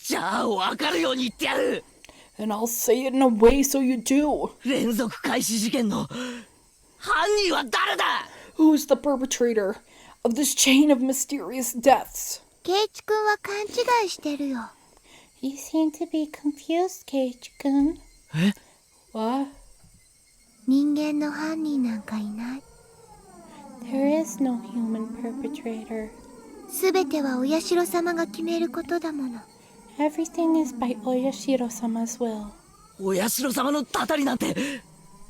じゃあ分かるように言ってやる。 And I'll say it in a way so you do. 連続開始事件の犯人は誰だ。 Who is the perpetrator of this chain of mysterious deaths? ケイチくんは勘違いしてるよ。You seem to be confused, Keiichi-kun. え？ What? 人間の犯人なんかいない。There is no human perpetrator. すべてはお社様が決めることだもの。 Everything is by Oyashiro-sama's will. お社様のたたりなんて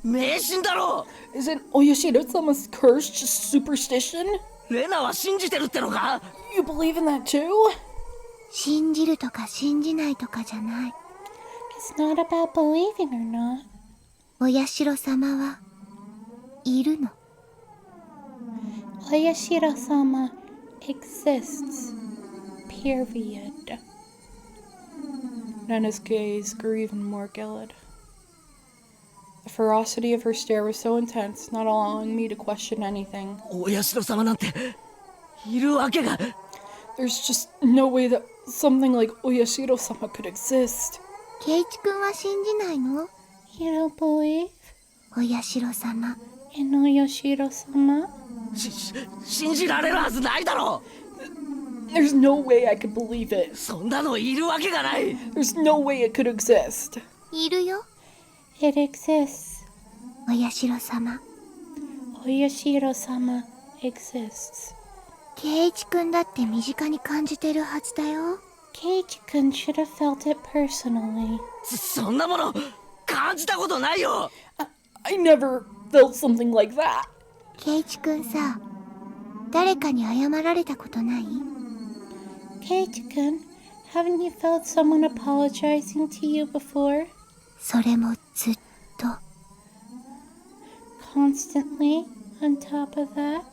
迷信だろ。 Isn't Oyashiro-sama's curse just superstition? レナは信じてるってのか？ You believe in that too? 信じるとか信じないとかじゃない。 It's not about believing or not. お社様はいるの。 Oyashiro-sama exists. Period. Nena's gaze grew even more gilded. The ferocity of her stare was so intense, not allowing me to question anything. お社様なんているわけが。 There's just no way that something like Oyashiro-sama could exist. ケイチ君は信じないの？ You don't believe お社様。 in Oyashiro-sama? 信じられるはずないだろ。 There's no way I could believe it. そんなのいるわけがない。 There's no way it could exist. いるよ、 It exists. お社様。 Oyashiro-sama exists. ケイチ君だって身近に感じてるはずだよ。 Keiichi-kun should have felt it personally. そんなもの感じたことないよ。 I never felt something like that. ケイチ君さ、誰かに謝られたことない？ Keiichi-kun, haven't you felt someone apologizing to you before? それもずっと。 Constantly on top of that?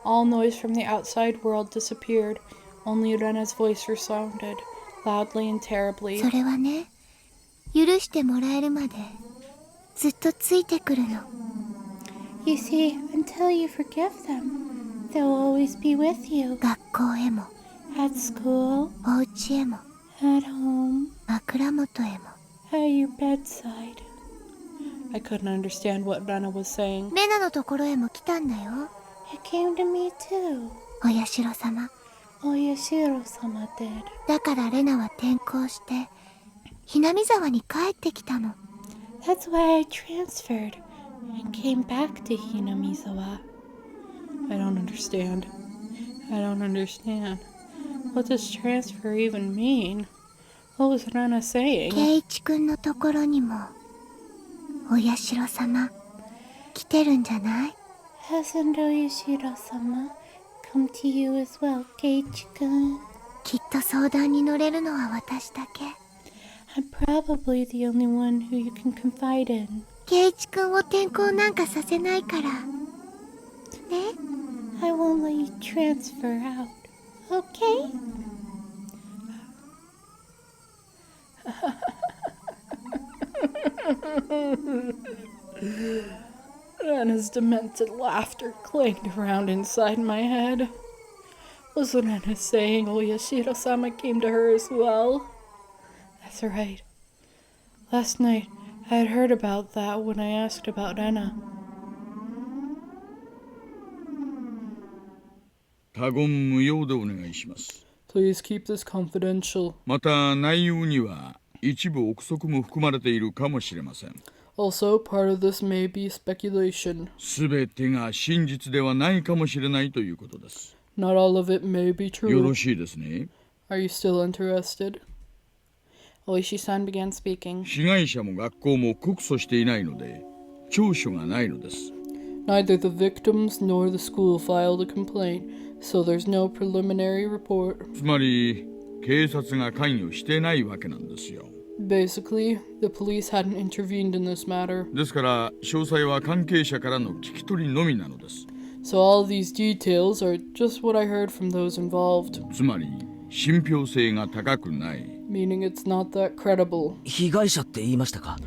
All noise from the outside world disappeared. Only Rena's voice resounded, loudly and terribly. それはね、許してもらえるまでずっとついてくるの。 You see, until you forgive them, they'll always be with you. 学校へも At school, お家へも at home, 枕元へも。 at your bedside. I couldn't understand what Rena was saying. レナのところへも来たんだよ、 It came to me too. お社様。 Oyashiro-sama did. だからレナは転校してひなみ沢に帰ってきたの。 That's why I transferred and came back to Hinamizawa. I don't understand. I don't understand. What does transfer even mean? What was Rena saying? ケイチ君のところにもお社様来てるんじゃない？ Hasn't Oyashiro-sama come to you as well, Keiichi-kun? きっと相談に乗れるのは私だけ。 I'm probably the only one who you can confide in. ケイチ君を転校なんかさせないからね。 I won't let you transfer out, okay? Rena's demented laughter clanged around inside my head. Was Rena saying Oyashiro-sama came to her as well? That's right. Last night, I had heard about that when I asked about Rena. 他言無用でお願いします。 Please keep this confidential. また内容には一部憶測も含まれているかもしれません。 Also, part of this may be speculation. すべてが真実ではないかもしれないということです。 Not all of it may be よ true. ろしいですね。 Are you still interested? Oishi-san began speaking. 被害者も学校も告訴していないので、調書がないのです。 Neither the victims nor the school filed a complaint, so there's no preliminary report. つまり、警察が関与してないわけなんですよ。 Basically, the police hadn't intervened in this matter. ですから、詳細は関係者からの聞き取りのみなのです。 So all these details are just what I heard from those involved, つまり、信憑性が高くない。 meaning it's not that credible. 被害者って言いましたか？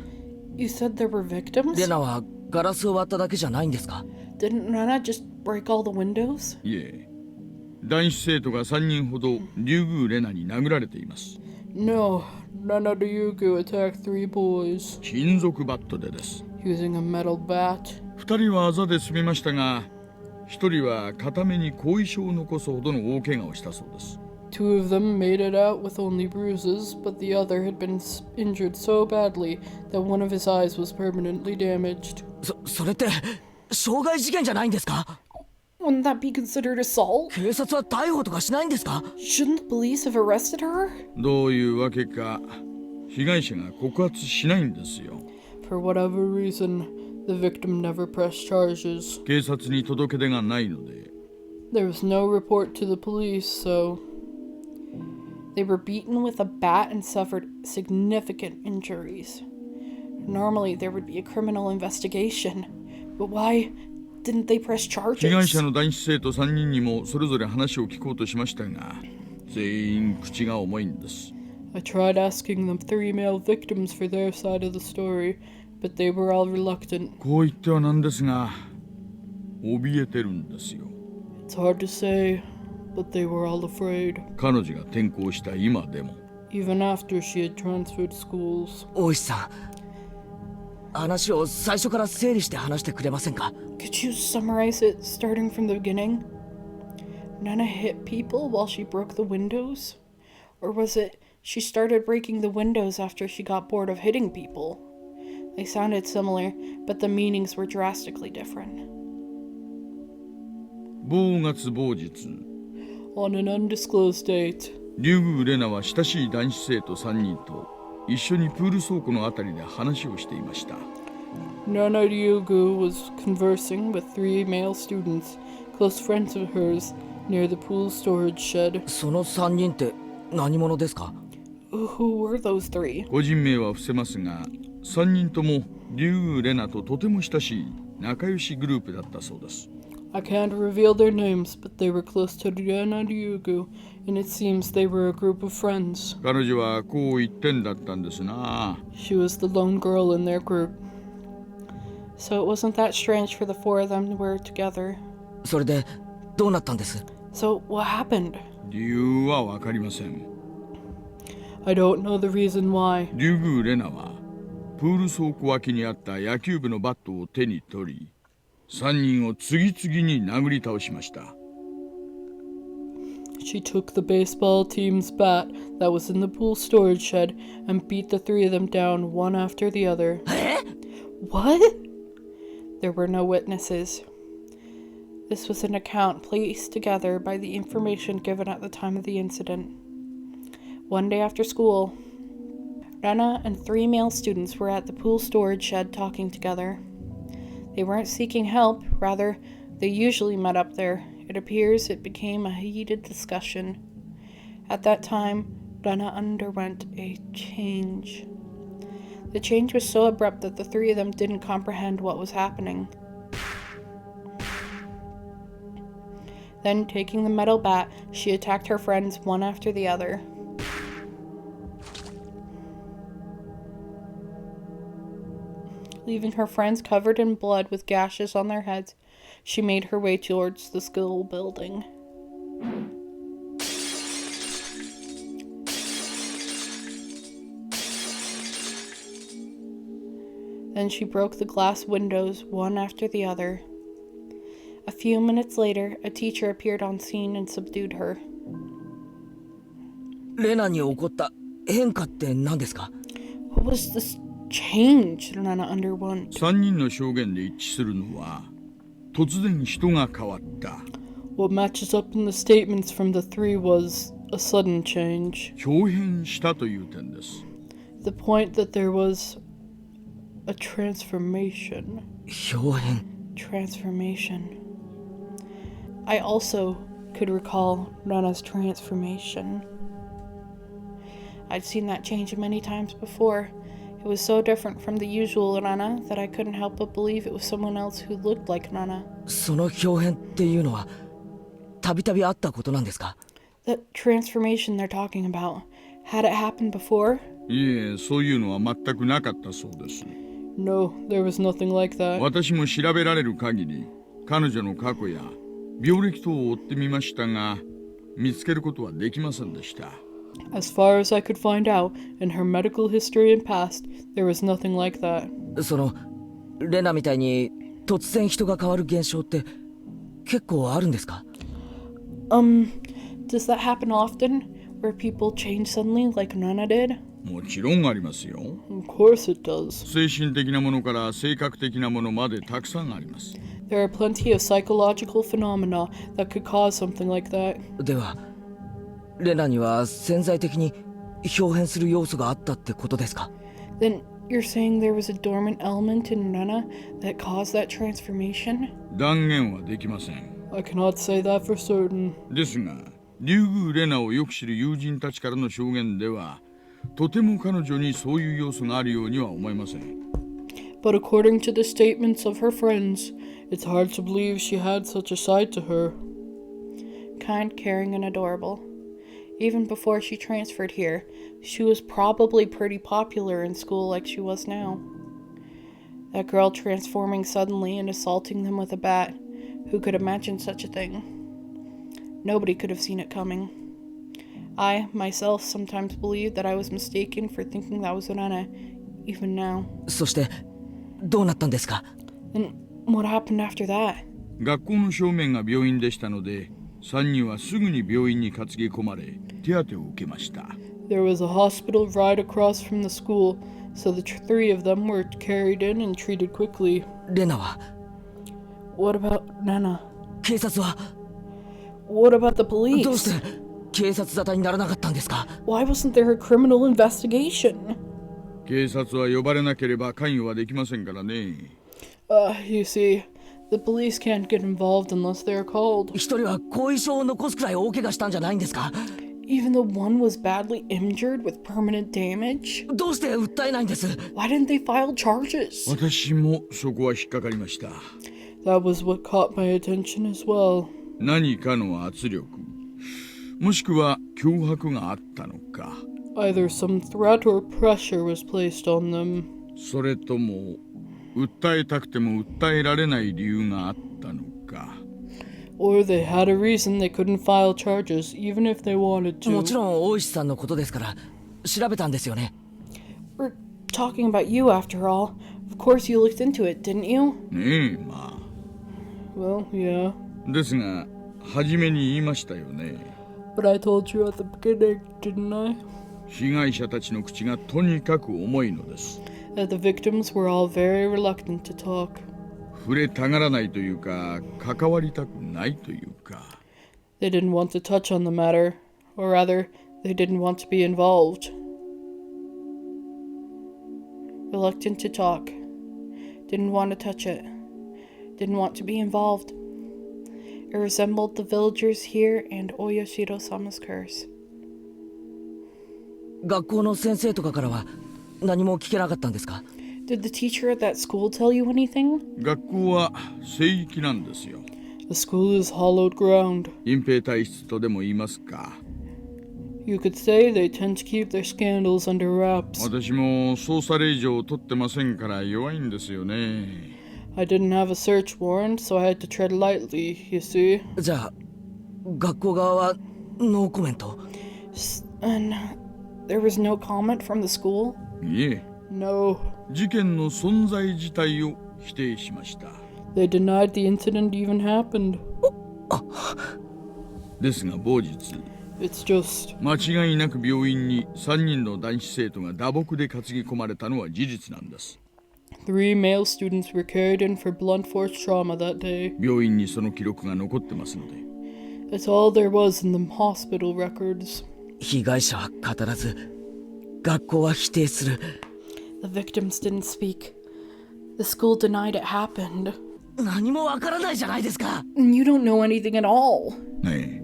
You said there were victims? レナはガラスを割っただけじゃないんですか？ Didn't Rena just break all the windows? いえ、男子生徒が3人ほどリュウグウレナに殴られています。 No, Rena Ryugu attacked 3 boys 金属バットでです。 using a metal bat. 2人はあざで済みましたが、1人は片目に後遺症を残すほどの大怪我をしたそうです。 2 of them made it out with only bruises, but the other had been injured so badly that one of his eyes was permanently damaged. それって傷害事件じゃないんですか？ Wouldn't that be considered assault? 警察は逮捕とかしないんですか？ Shouldn't the police have arrested her? どういうわけか被害者が告発しないんですよ。 For whatever reason, the victim never pressed charges. 警察に届け出がないので。 There was no report to the police, so they were beaten with a bat and suffered significant injuries. Normally, there would be a criminal investigation, but why didn't they press 被害 charges? 者の男子生徒3人にもそれぞれ話を聞こうとしましたが、全員口が重いんです。 I tried asking the 3 male victims for their side of the story, but they were all reluctant. こう言ってはなんですが、怯えてるんですよ。 It's hard to say, but they were all afraid, 彼女が転校した今でも。 even after she had transferred schools. 大石さん、話を最初から整理して話してくれませんか？ Could you summarize it starting from the beginning? Nana hit people while she broke the windows? Or was it she started breaking the windows after she got bored of hitting people? They sounded similar, but the meanings were drastically different. 某月某日、 On an undisclosed date, 竜宮レナは親しい男子生徒3人と一緒にプール倉庫のあたりで話をしていました。 Nana Ryugu was conversing with 3 male students, close friends of hers, near the pool storage shed. その3人って何者ですか？ Who were those 3? 個人名は伏せますが、3人とも竜宮レナととても親しい仲良しグループだったそうです。 I can't reveal their names, but they were close to Nana Ryugu, and it seems they were a group of friends. 彼女はこう言ってんだったんですな。 She was the lone girl in their group. So it wasn't that strange for the 4 of them were together. それでどうなったんです？ So what happened? 理由はわかりません。 I don't know the reason why. 竜宮レナはプール倉庫脇にあった野球部のバットを手に取り、3人を次々に殴り倒しました。 She took the baseball team's bat that was in the pool storage shed and beat the 3 of them down one after the other. What? There were no witnesses. This was an account placed together by the information given at the time of the incident. One day after school, Rena and 3 male students were at the pool storage shed talking together. They weren't seeking help, rather, they usually met up there. It appears it became a heated discussion. At that time, Rena underwent a change. The change was so abrupt that the 3 of them didn't comprehend what was happening. Then, taking the metal bat, she attacked her friends one after the other. Leaving her friends covered in blood with gashes on their heads, she made her way towards the school building. Then she broke the glass windows one after the other. A few minutes later, a teacher appeared on scene and subdued her. レナに起こった変化って何ですか？ What was this change Nana underwent? 3人の証言で一致するのは、突然人が変わった。 What matches up in the statements from the 3 was a sudden change. 豹変したという点です。 The point that there was a transformation. 表変。 Transformation. I also could recall Nana's transformation. I'd seen that change many times before. It was so different from the usual Nana that I couldn't help but believe it was someone else who looked like Nana. その表変っていうのはたびたびあったことなんですか？ The transformation they're talking about, had it happened before? いえ、そういうのは全くなかったそうです。 No, there was nothing like that. 私も調べられる限り、彼女の過去や病歴等を追ってみましたが、見つけることはできませんでした。 As far as I could find out, in her medical history and past, there was nothing like that. そのレナみたいに突然人が変わる現象って結構あるんですか？ Does that happen often? Where people change suddenly like Nana did? もちろんありますよ。 Of course it does. 精神的なものから性格的なものまでたくさんあります。There are plenty of psychological phenomena that could cause something like that. ではレナには潜在的に表変する要素があったってことですか？ Then you're saying there was a dormant element in Rena that caused that transformation? 断言はできません。 I cannot say that for certain. ですが、竜宮レナをよく知る友人たちからの証言では、とても彼女にそういう要素があるようには思えません。But according to the statements of her friends, it's hard to believe she had such a side to her. Kind, caring, and adorable. Even before she transferred here, she was probably pretty popular in school like she was now. That girl transforming suddenly and assaulting them with a bat. Who could imagine such a thing? Nobody could have seen it coming. I, myself, sometimes believe that I was mistaken for thinking that was Rena, even now. そしてどうなったんですか？ And what happened after that? 学校の正面が病院でしたので、3人はすぐに病院に担ぎ込まれ、手当てを受けました。There was a hospital right across from the school, so the three of them were carried in and treated quickly. レナは？ What about Nana? 警察は？ What about the どうし police? て警察沙汰にならなかったんですか？ Why wasn't there a criminal investigation? 警察は呼ばれなければ関与はできませんからね。You see, the police can't get involved unless they're called. 一人は後遺症を残すくらい大怪我したんじゃないんですか？ Even though one was badly injured with permanent damage? どうして訴えないんです？ Why didn't they file charges? 私もそこは引っかかりました。 That was what caught my attention as well. 何かの圧力、もしくは脅迫があったのか。 Either some threat or pressure was placed on them. それとも訴えたくても訴えられない理由があったのか。 Or they had a reason they couldn't file charges even if they wanted もち to. ろん大石さんのことですから調べたんですよね。 We're talking about you after all. Of course you looked into it, didn't you? ねえ、まあ。 Well, yeah. ですが、初めに言いましたよね。 But I told you at the beginning, didn't I? 被害者たちの口がとにかく重いのです。 That the victims were all very reluctant to talk. 触れたがらないというか、関わりたくないというか。 They didn't want to touch on the matter, or rather, they didn't want to be involved. Reluctant to talk. Didn't want to touch it. Didn't want to be involved. It resembled the villagers here and Oyashiro-sama's curse. 学校の先生とかからは何も聞けなかったんですか？ Did the teacher at that school tell you anything? 学校は聖域なんですよ。 The school is hallowed ground. 隠蔽体質とでも言いますか。 You could say they tend to keep their scandals under wraps. 私も捜査令状を取ってませんから弱いんですよね。 I didn't have a search warrant, so I had to tread lightly, you see. じゃあ学校側はノーコメント？ And there was no comment from the school? いえ、 No. 事件の存在自体を否定しました。 They denied the incident even happened. ですが某日、 It's just... 間違いなく病院に3人の男子生徒が打撲で担ぎ込まれたのは事実なんです。 3 male students were carried in for blunt force trauma that day. 病院にその記録が残ってますので。 That's all there was in the hospital records. 被害者は語らず学校は否定する。 The victims didn't speak. The school denied it happened. 何もわからないじゃないですか。 And you don't know anything at all. ね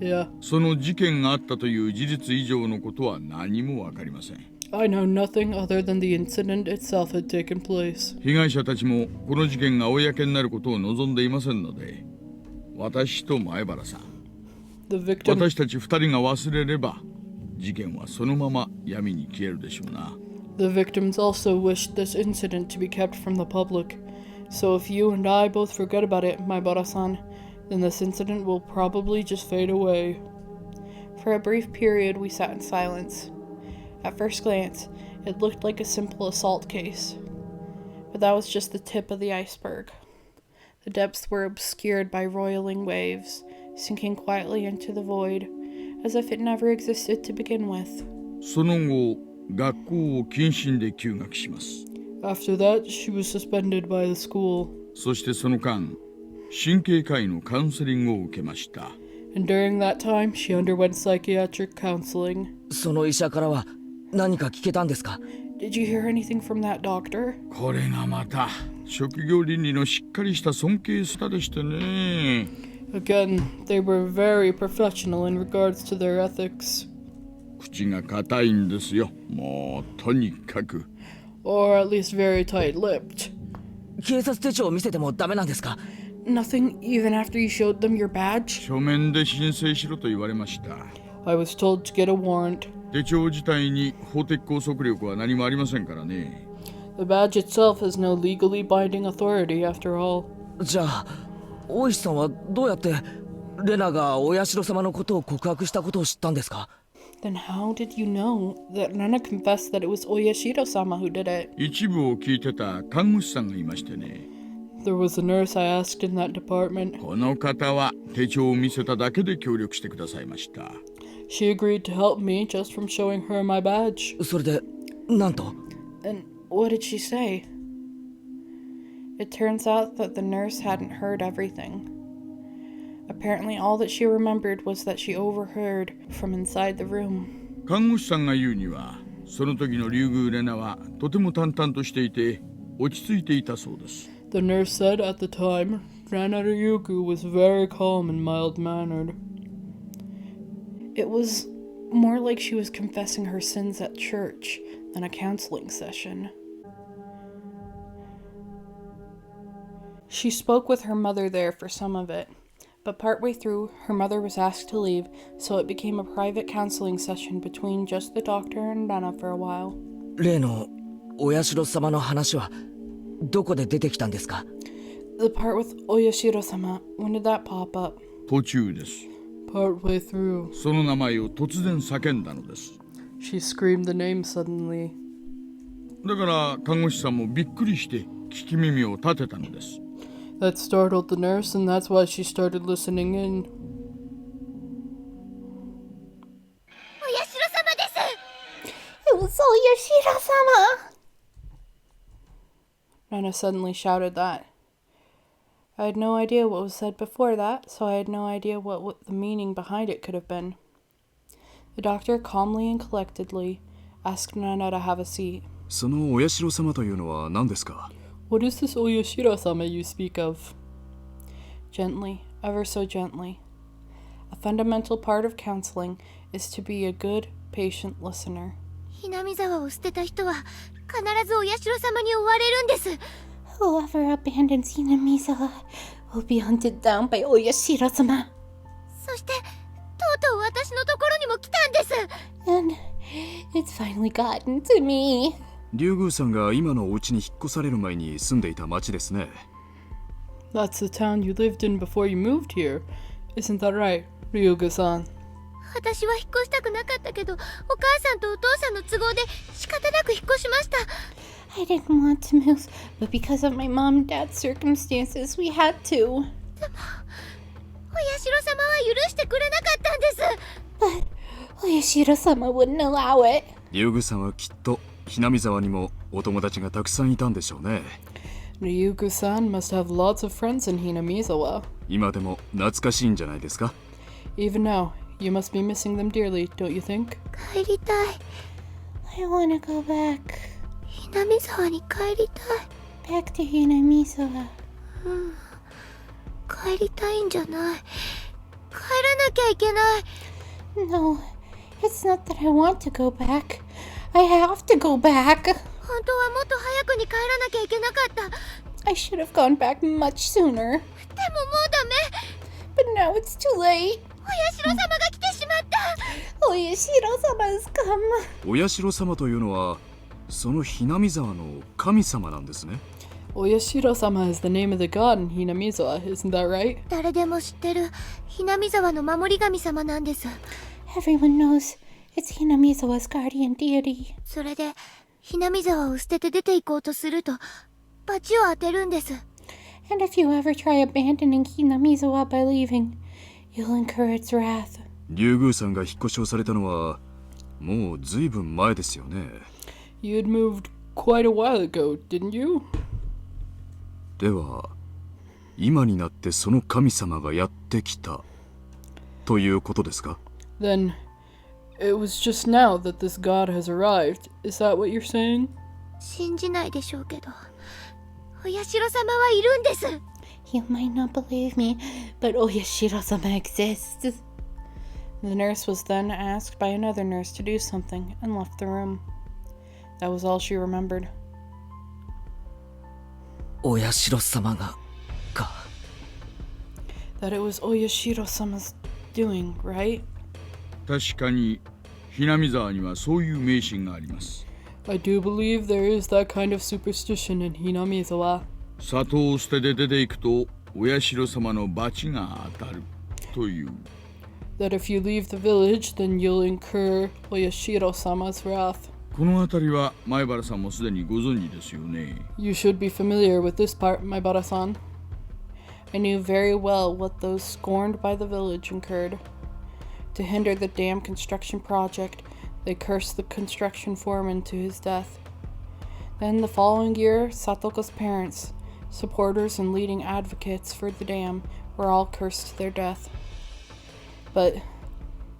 え、 Yeah. その事件があったという事実以上のことは何もわかりません。 I know nothing other than the incident itself had taken place. 被害者たちもこの事件が公になることを望んでいませんので、私と前原さん、 The victim... 私たち2人が忘れれば事件はそのまま闇に消えるでしょうな。 The victims also wished this incident to be kept from the public. So if you and I both forget about it, Maibara-san, then this incident will probably just fade away. For a brief period, we sat in silence. At first glance, it looked like a simple assault case. But that was just the tip of the iceberg. The depths were obscured by roiling waves, sinking quietly into the void, as if it never existed to begin with. その後、学校を謹慎で休学します。 After that, she was suspended by the school. そしてその間、神経科医のカウンセリングを受けました。And during that time, she underwent psychiatric counseling. その医者からは何か聞けたんですか？ Did you hear anything from that doctor? これがまた職業倫理のしっかりした尊敬したでしてね。Again, they were very professional in regards to their ethics. 口が硬いんですよ。もうとにかく。Or at least very tight-lipped. 警察手帳を見せてもダメなんですか？ Nothing even after you showed them your badge? 書面で申請しろと言われました。I was told to get a warrant. 手帳自体に法的拘束力は何もありませんからね。The badge itself has no legally binding authority after all. じゃあ大石さんはどうやってレナがお社様のことを告白したことを知ったんですか？ Then how did you know that Nana confessed that it was Oyashiro-sama who did it? 一部を聞いてた看護師さんがいましてね。There was a nurse I asked in that department. この方は手帳を見せただけで協力してくださいました。She agreed to help me just from showing her my badge. それでなんと？ And what did she say? It turns out that the nurse hadn't heard everything. Apparently all that she remembered was that she overheard from inside the room. 看護師さんが言うには、その時のリュウグウレナはとても淡々としていて落ち着いていたそうです。The nurse said at the time, Rana Ryugu was very calm and mild-mannered. It was more like she was confessing her sins at church than a counseling session. She spoke with her mother there for some of it, but partway through, her mother was asked to leave, so it became a private counseling session between just the doctor and Rana for a while. 例のお社様の話はどこで出てきたんですか？ The part with Oyashiro-sama, when did that pop up? 途中です。Partway through. その名前を突然叫んだのです。 She screamed the name suddenly. だから看護師さんもびっくりして聞き耳を立てたのです。 That startled the nurse, and that's why she started listening in. お社様です。It was Oyashiro-sama. Nana suddenly shouted that. I had no idea what was said before that, so I had no idea what the meaning behind it could have been. The doctor calmly and collectedly asked Nana to have a seat. そのお社様というのは何ですか？ What is this Oyashiro-sama you speak of? Gently, ever so gently. A fundamental part of counseling is to be a good, patient listener. ひなみ沢を捨てた人は必ずお社様に追われるんです。Whoever abandons Hinamizawa will be hunted down by Oyashiro-sama. そして、とうとう私のところにも来たんです。And it's finally gotten to me. リュウグウさんが今のお家に引っ越される前に住んでいた町ですね。That's the town you lived in before you moved here. Isn't that right, Ryuga-san? 私は引っ越したくなかったけど、お母さんとお父さんの都合で仕方なく引っ越しました。I didn't want to move, but because of my mom and dad's circumstances, we had to. でも、お社様は許してくれなかったんです。But お社様 wouldn't allow it. リュウグウさんはきっとひなみ沢にもお友達がたくさんいたんでしょうね。Ryugu-san must have lots of friends in Hinamizawa. 今でも懐かしいんじゃないですか？ Even now, you must be missing them dearly, don't you think? 帰りたい。I wanna go back. ひなみ沢に帰りたい。Back to Hinamizawa. 帰りたいんじゃない。帰らなきゃいけない。No, it's not that I want to go back. I have to go back. 本当はもっと早くに帰らなきゃいけなかった。I should have gone back much sooner. でももうダメ。But now it's too late. お社様が来てしまった。お社様has come. お社様というのはそのひなみ沢の神様なんですね。Oyashiro-sama is the name of the god in Hinamizawa, isn't that right? 誰でも知ってるひなみ沢の守り神様なんです。Everyone knows it's Hinamizawa's guardian deity. それでひなみ沢を捨てて出て行こうとすると罰を当てるんです。And if you ever try abandoning Hinamizawa by leaving, you'll incur its wrath. リュウグウさんが引っ越しをされたのはもうずいぶん前ですよね。You had moved quite a while ago, didn't you? では今になってその神様がやってきたということですか？ Then it was just now that this god has arrived. Is that what you're saying? 信じないでしょうけど、お社様はいるんです。 You might not believe me, but Oyashiro-sama exists. The nurse was then asked by another nurse to do something and left the room. That was all she remembered. お社様がか。 That it was Oyashiro-sama's doing, right? 確かにひなみ沢にはそういう迷信があります。 I do believe there is that kind of superstition in Hinamizawa. 里を捨てて出ていくとお社様の罰が当たるという。 That if you leave the village, then you'll incur Oyashiro-sama's wrath. この辺りは前原さんもすでにご存知ですよね。 You should be familiar with this part, Maibara-san. I knew very well what those scorned by the village incurred. To hinder the dam construction project, they cursed the construction foreman to his death. Then the following year, Satoka's parents, supporters and leading advocates for the dam, were all cursed to their death. But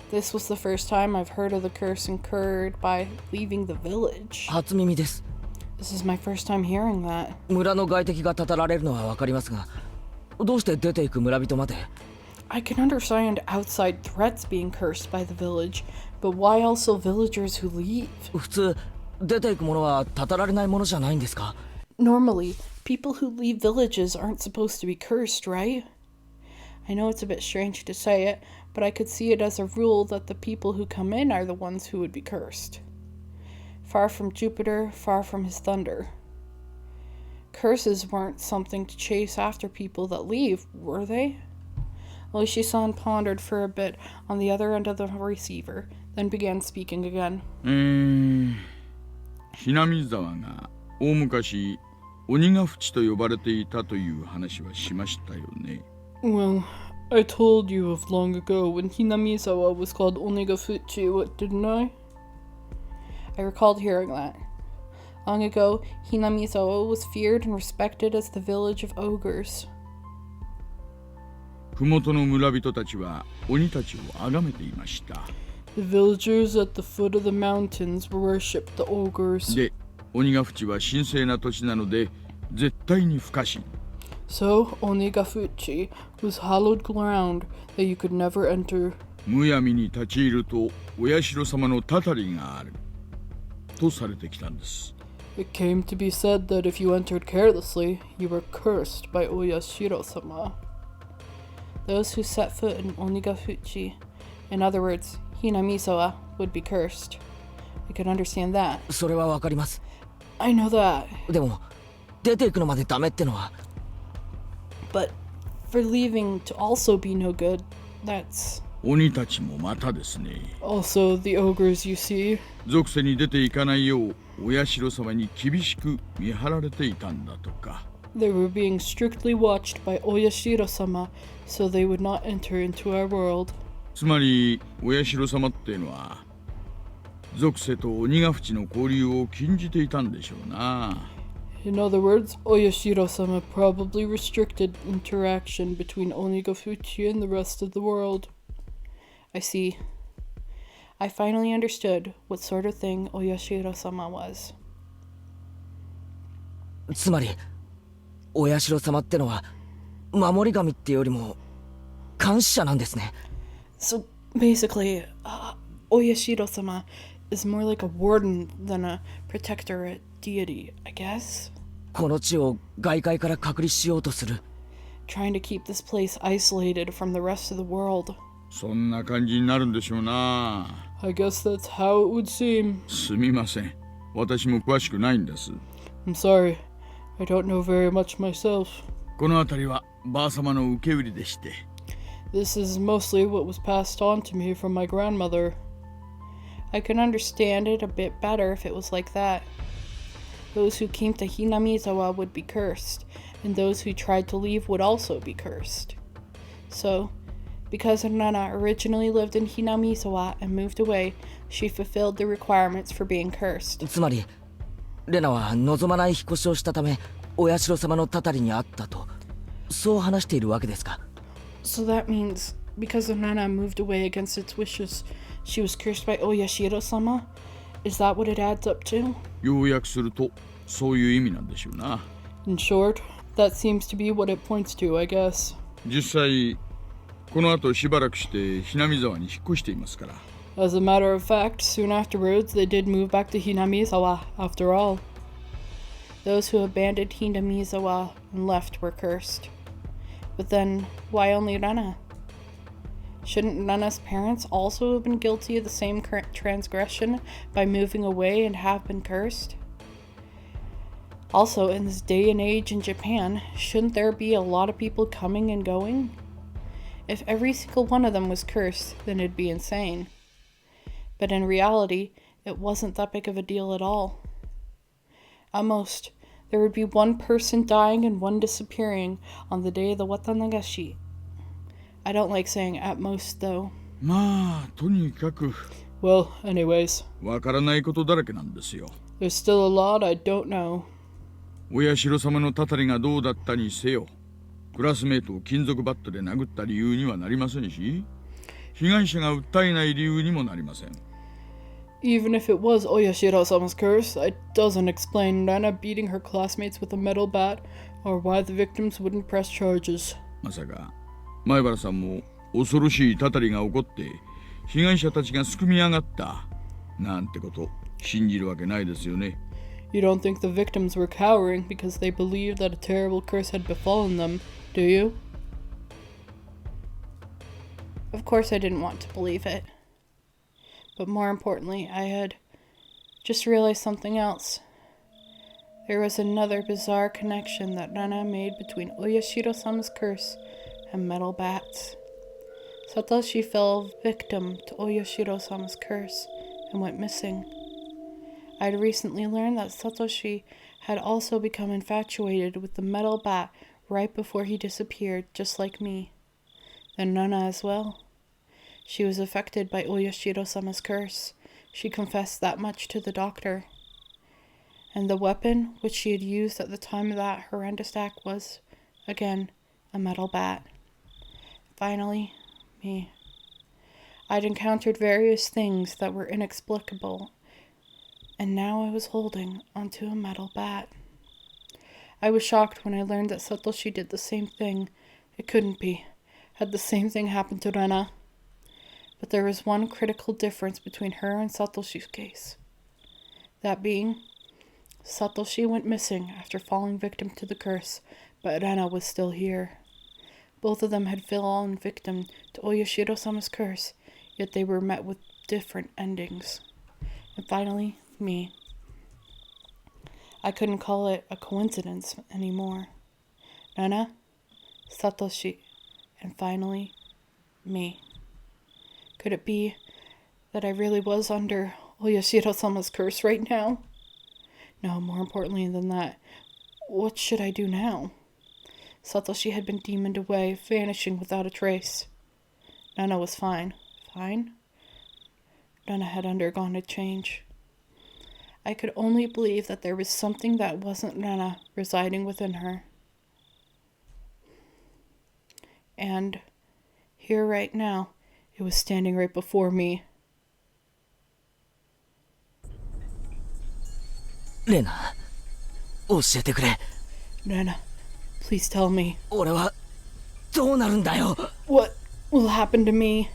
this was the first time I've heard of the curse incurred by leaving the village. 初耳です。 This is my first time hearing that. 村の外敵がたたられるのはわかりますが、どうして出ていく村人まで？ I can understand outside threats being cursed by the village, but why also villagers who leave? 普通出ていくものはたたられないものじゃないんですか？ Normally, people who leave villages aren't supposed to be cursed, right? I know it's a bit strange to say it, but I could see it as a rule that the people who come in are the ones who would be cursed. Far from Jupiter, far from his thunder. Curses weren't something to chase after people that leave, were they? Oishi-san pondered for a bit on the other end of the receiver, then began speaking again. ひなみ沢が大昔鬼ヶ淵と呼ばれていたという話はしましたよね。 Well, I told you of long ago when Hinamizawa was called Onikakushi, what didn't I? I recalled hearing that. Long ago, Hinamizawa was feared and respected as the village of ogres. 麓の村人たちは鬼たちを崇めていました。 The villagers at the foot of the mountains worshipped the ogres. で、鬼ヶ淵は神聖な土地なので絶対に不可侵。 So, Onikakushi was hallowed ground that you could never enter. むやみに立ち入るとお社様のたたりがあるとされてきたんです。 It came to be said that if you entered carelessly, you were cursed by Oyashiro-sama. Those who set foot in Onikakushi, in other words, Hinamizawa, would be cursed. I could understand that. それはわかります。 I know that. でも出ていくのまでダメってのは。 But for leaving to also be no good, that's... 鬼たちもまたですね。 Also, the ogres you see. 属性に出ていかないようお社様に厳しく見張られていたんだとか。 They were being strictly watched by Oyashiro-sama, so they would not enter into our world. つまりお社様っていうのは属性と鬼ヶ淵の交流を禁じていたんでしょうな。 In other words, Oyashiro-sama probably restricted interaction between Onikakushi and the rest of the world. I see. I finally understood what sort of thing Oyashiro-sama was. つまりお社様ってのは守り神ってよりも監視者なんですね。 So basically, Oyashiro-sama is more like a warden than a protector, a deity, I guess. この地を外界から隔離しようとする。 Trying to keep this place isolated from the rest of the world. そんな感じになるんでしょうな。 I guess that's how it would seem. すみません。私も詳しくないんです。 I'm sorry. I don't know very much myself. この辺りはばあ様の受け売りでして。 This is mostly what was passed on to me from my grandmother. I could understand it a bit better if it was like that. Those who came to Hinamizawa would be cursed, and those who tried to leave would also be cursed. So, because Nana originally lived in Hinamizawa and moved away, she fulfilled the requirements for being cursed. つまりレナは望まない引っ越しをしたためお社様のたたりにあったと。そう話しているわけですか。 So that means because Nana moved away against its wishes, she was cursed by Oyashiro-sama? Is that what it adds up to? 要約するとそういう意味なんでしょうな。 In short, that seems to be what it points to, I guess. 実際この後しばらくしてひなみ沢に引っ越していますから。 As a matter of fact, soon afterwards, they did move back to Hinamizawa, after all. Those who abandoned Hinamizawa and left were cursed. But then, why only Rena? Shouldn't Rena's parents also have been guilty of the same transgression by moving away and have been cursed? Also, in this day and age in Japan, shouldn't there be a lot of people coming and going? If every single one of them was cursed, then it'd be insane. But in reality, it wasn't that big of a deal at all. At most, there would be one person dying and one disappearing on the day of the Watanagashi. I don't like saying at most, though. まあとにかく Well, anyways, わからないことだらけなんですよ。 there's still a lot I don't know. 親代様のたたりがどうだったにせよ、クラスメートを金属バットで殴った理由にはなりませんし、被害者が訴えない理由にもなりません。 Even if it was Oyashiro-sama's curse, it doesn't explain Nana beating her classmates with a metal bat, or why the victims wouldn't press charges. まさか前原さんも恐ろしいたたりが起こって被害者たちがすくみ上がったなんてこと信じるわけないですよね。 You don't think the victims were cowering because they believed that a terrible curse had befallen them, do you? Of course I didn't want to believe it. But more importantly, I had just realized something else. There was another bizarre connection that Nana made between Oyashiro-sama's curse and metal bats. Satoshi fell victim to Oyashiro-sama's curse and went missing. I had recently learned that Satoshi had also become infatuated with the metal bat right before he disappeared, just like me. Then Nana as well. She was affected by Oyashiro-sama's curse. She confessed that much to the doctor. And the weapon which she had used at the time of that horrendous act was, again, a metal bat. Finally, me. I'd encountered various things that were inexplicable, and now I was holding onto a metal bat. I was shocked when I learned that Satoshi did the same thing. It couldn't be. Had the same thing happened to Rena? But there was one critical difference between her and Satoshi's case. That being, Satoshi went missing after falling victim to the curse, but Rena was still here. Both of them had fallen victim to Oyashiro-sama's curse, yet they were met with different endings. And finally, me. I couldn't call it a coincidence anymore. Rena, Satoshi, and finally, me. Could it be that I really was under Oyashiro-sama's curse right now? No, more importantly than that, what should I do now? Satoshi had been demoned away, vanishing without a trace. Nana was fine. Fine? Nana had undergone a change. I could only believe that there was something that wasn't Nana residing within her. And here right now, it was standing right before me. レナ、教えてくれ。 Nana, please tell me. 俺はどうなるんだよ。 What will happen to me?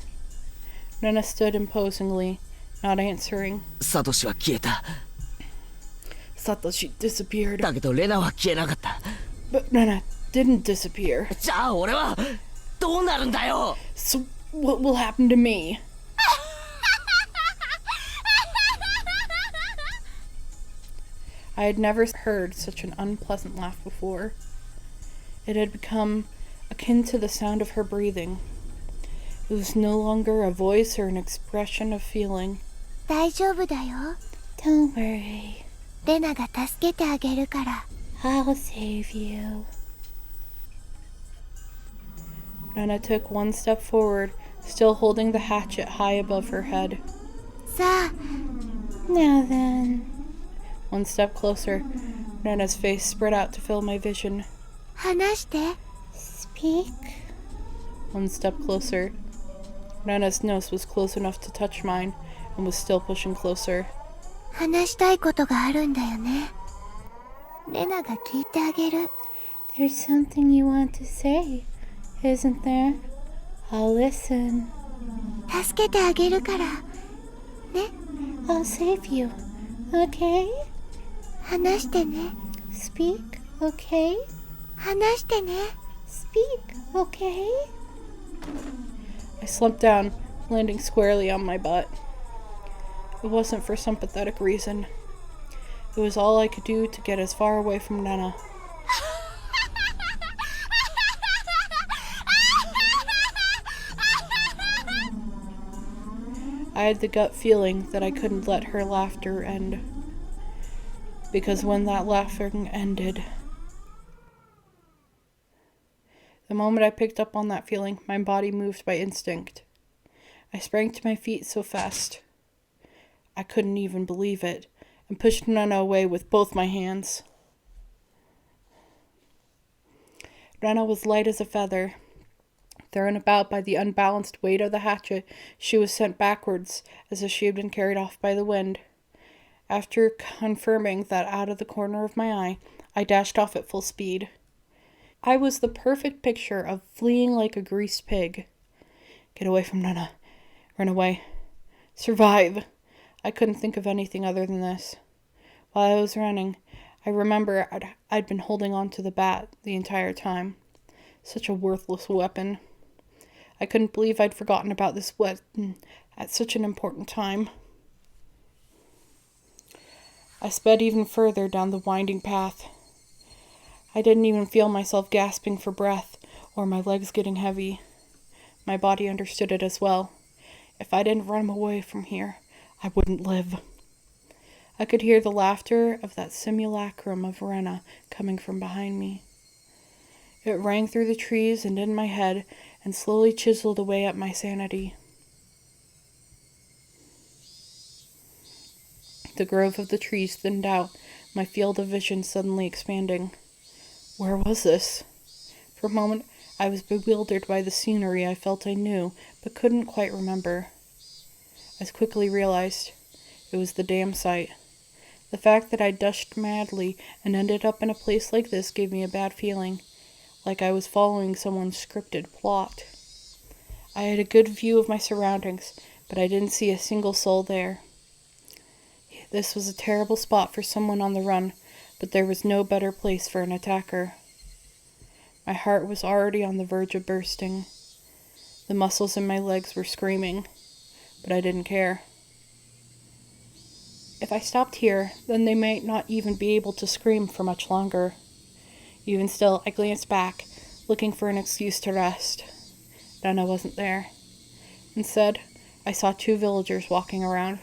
Nana stood imposingly, not answering. サトシは消えた。 Satoshi disappeared. だけどレナは消えなかった。 But Nana didn't disappear. じゃあ俺はどうなるんだよ。 So what will happen to me? I had never heard such an unpleasant laugh before. It had become akin to the sound of her breathing. It was no longer a voice or an expression of feeling. 大丈夫だよ。 Don't worry. レナが助けてあげるから。 I'll save you. Nana took one step forward, still holding the hatchet high above her head. さあ、 Now then. One step closer, Nana's face spread out to fill my vision. 話して。Speak. One step closer. Rena's nose was close enough to touch mine and was still pushing closer. 話したいことがあるんだよね。レナが聞いてあげる。There's something you want to say, isn't there? I'll listen. 助けてあげるから。ね。I'll save you. Okay? 話してね。Speak, okay? 話してね。Speak, okay? I slumped down, landing squarely on my butt. It wasn't for some pathetic reason. It was all I could do to get as far away from Rena. I had the gut feeling that I couldn't let her laughter end. Because when that laughing ended, the moment I picked up on that feeling, my body moved by instinct. I sprang to my feet so fast, I couldn't even believe it, and pushed Rena away with both my hands. Rena was light as a feather. Thrown about by the unbalanced weight of the hatchet, she was sent backwards as if she had been carried off by the wind. After confirming that out of the corner of my eye, I dashed off at full speed. I was the perfect picture of fleeing like a greased pig. Get away from Rena. Run away. Survive. I couldn't think of anything other than this. While I was running, I remember I'd been holding on to the bat the entire time. Such a worthless weapon. I couldn't believe I'd forgotten about this weapon at such an important time. I sped even further down the winding path. I didn't even feel myself gasping for breath or my legs getting heavy. My body understood it as well. If I didn't run away from here, I wouldn't live. I could hear the laughter of that simulacrum of Rena coming from behind me. It rang through the trees and in my head and slowly chiseled away at my sanity. The grove of the trees thinned out, my field of vision suddenly expanding. Where was this? For a moment, I was bewildered by the scenery I felt I knew, but couldn't quite remember. I quickly realized it was the dam site. The fact that I dashed madly and ended up in a place like this gave me a bad feeling, like I was following someone's scripted plot. I had a good view of my surroundings, but I didn't see a single soul there. This was a terrible spot for someone on the run, but there was no better place for an attacker. My heart was already on the verge of bursting. The muscles in my legs were screaming, but I didn't care. If I stopped here, then they might not even be able to scream for much longer. Even still, I glanced back, looking for an excuse to rest. Rena wasn't there. Instead, I saw 2 villagers walking around.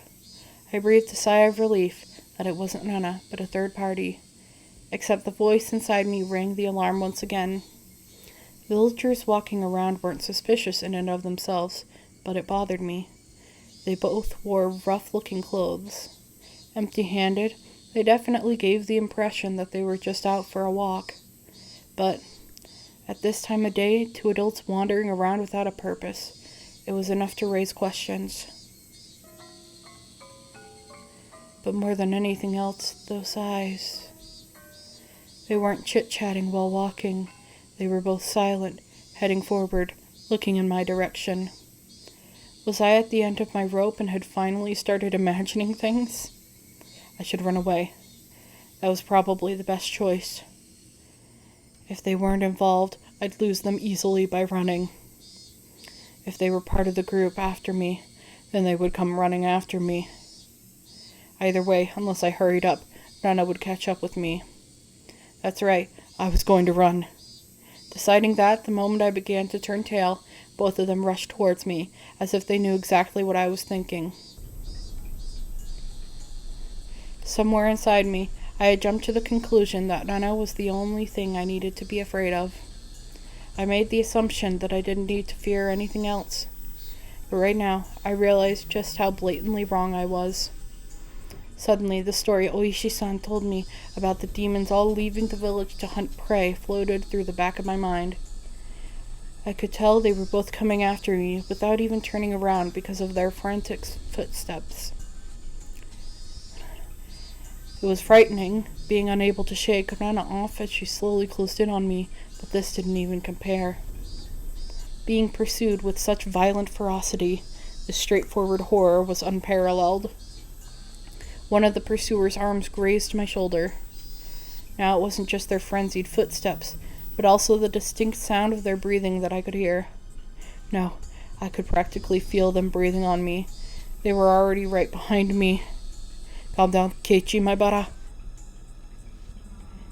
I breathed a sigh of relief that it wasn't Rena, but a third party. Except the voice inside me rang the alarm once again. Villagers walking around weren't suspicious in and of themselves, but it bothered me. They both wore rough-looking clothes. Empty-handed, they definitely gave the impression that they were just out for a walk. But at this time of day, 2 adults wandering around without a purpose, it was enough to raise questions. But more than anything else, those eyes. They weren't chit-chatting while walking. They were both silent, heading forward, looking in my direction. Was I at the end of my rope and had finally started imagining things? I should run away. That was probably the best choice. If they weren't involved, I'd lose them easily by running. If they were part of the group after me, then they would come running after me. Either way, unless I hurried up, Rena would catch up with me. That's right, I was going to run. Deciding that, the moment I began to turn tail, both of them rushed towards me, as if they knew exactly what I was thinking. Somewhere inside me, I had jumped to the conclusion that Rena was the only thing I needed to be afraid of. I made the assumption that I didn't need to fear anything else. But right now, I realized just how blatantly wrong I was. Suddenly, the story Oishi-san told me about the demons all leaving the village to hunt prey floated through the back of my mind. I could tell they were both coming after me without even turning around because of their frantic footsteps. It was frightening, being unable to shake Nana off as she slowly closed in on me, but this didn't even compare. Being pursued with such violent ferocity, this straightforward horror was unparalleled. One of the pursuers' arms grazed my shoulder. Now it wasn't just their frenzied footsteps, but also the distinct sound of their breathing that I could hear. No, I could practically feel them breathing on me. They were already right behind me. Calm down, Keiichi, my bara.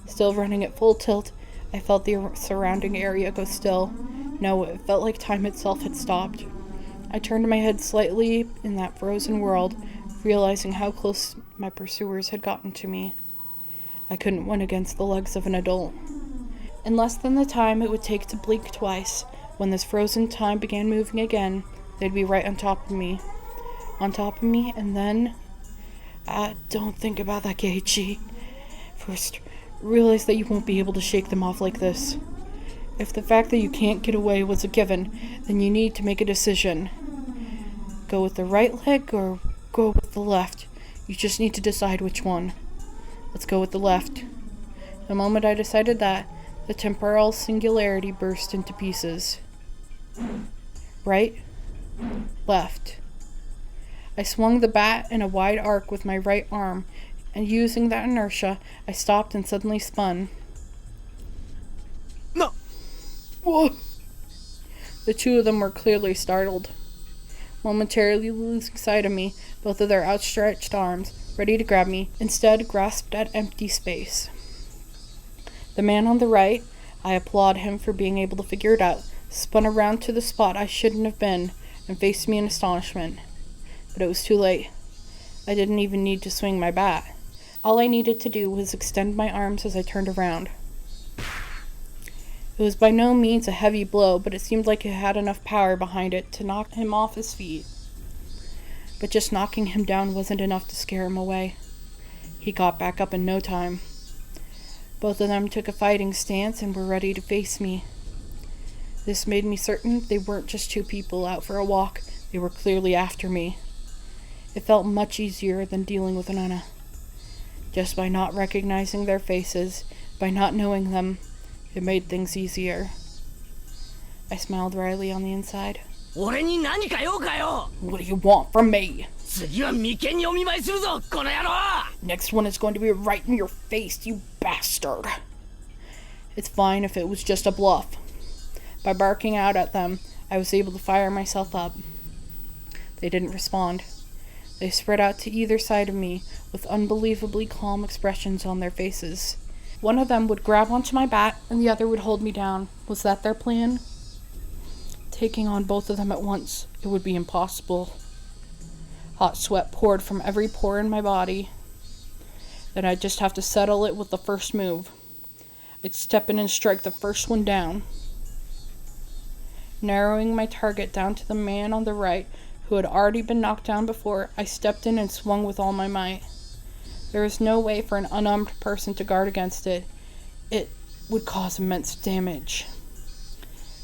Still running at full tilt, I felt the surrounding area go still. No, it felt like time itself had stopped. I turned my head slightly in that frozen world, realizing how close my pursuers had gotten to me. I couldn't win against the legs of an adult. In less than the time it would take to blink twice, when this frozen time began moving again, they'd be right on top of me. On top of me, and then... don't think about that, Keiichi. First, realize that you won't be able to shake them off like this. If the fact that you can't get away was a given, then you need to make a decision. Go with the right leg or go with the left. You just need to decide which one. Let's go with the left. The moment I decided that, the temporal singularity burst into pieces. Right, left. I swung the bat in a wide arc with my right arm, and using that inertia, I stopped and suddenly spun. No! Whoa! The two of them were clearly startled. Momentarily losing sight of me, both of their outstretched arms, ready to grab me, instead grasped at empty space. The man on the right, I applaud him for being able to figure it out, spun around to the spot I shouldn't have been, and faced me in astonishment. But it was too late. I didn't even need to swing my bat. All I needed to do was extend my arms as I turned around. It was by no means a heavy blow, but it seemed like it had enough power behind it to knock him off his feet. But just knocking him down wasn't enough to scare him away. He got back up in no time. Both of them took a fighting stance and were ready to face me. This made me certain they weren't just two people out for a walk. They were clearly after me. It felt much easier than dealing with Nana. Just by not recognizing their faces, by not knowing them, it made things easier. I smiled wryly on the inside. 俺に何か用かよ What do you want from me? 次は眉間にお見舞いするぞこの野郎 Next one is going to be right in your face, you bastard. It's fine if it was just a bluff. By barking out at them, I was able to fire myself up. They didn't respond. They spread out to either side of me, with unbelievably calm expressions on their faces. One of them would grab onto my bat, and the other would hold me down. Was that their plan? Taking on both of them at once, it would be impossible. Hot sweat poured from every pore in my body. Then I'd just have to settle it with the first move. I'd step in and strike the first one down. Narrowing my target down to the man on the right, who had already been knocked down before, I stepped in and swung with all my might. There was no way for an unarmed person to guard against it. It would cause immense damage.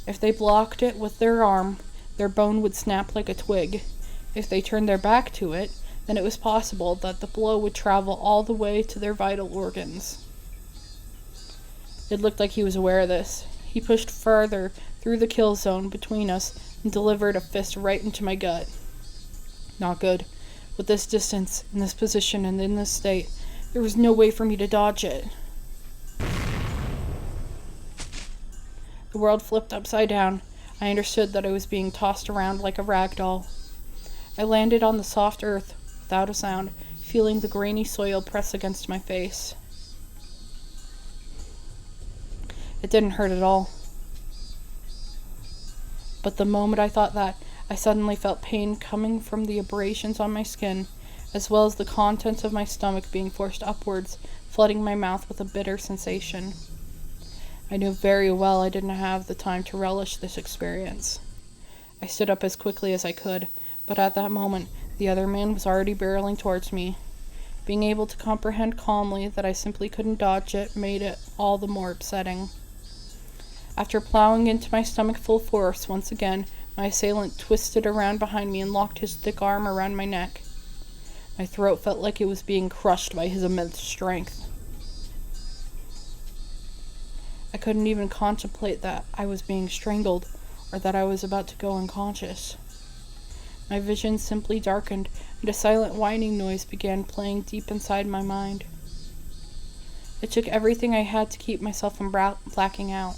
If they blocked it with their arm, their bone would snap like a twig. If they turned their back to it, then it was possible that the blow would travel all the way to their vital organs. It looked like he was aware of this. He pushed farther through the kill zone between us and delivered a fist right into my gut. Not good. With this distance, in this position, and in this state, there was no way for me to dodge it. The world flipped upside down. I understood that I was being tossed around like a rag doll. I landed on the soft earth without a sound, feeling the grainy soil press against my face. It didn't hurt at all. But the moment I thought that, I suddenly felt pain coming from the abrasions on my skin, as well as the contents of my stomach being forced upwards, flooding my mouth with a bitter sensation. I knew very well I didn't have the time to relish this experience. I stood up as quickly as I could, but at that moment, the other man was already barreling towards me. Being able to comprehend calmly that I simply couldn't dodge it made it all the more upsetting. After plowing into my stomach full force once again, my assailant twisted around behind me and locked his thick arm around my neck. My throat felt like it was being crushed by his immense strength. I couldn't even contemplate that I was being strangled or that I was about to go unconscious. My vision simply darkened, and a silent whining noise began playing deep inside my mind. It took everything I had to keep myself from blacking out.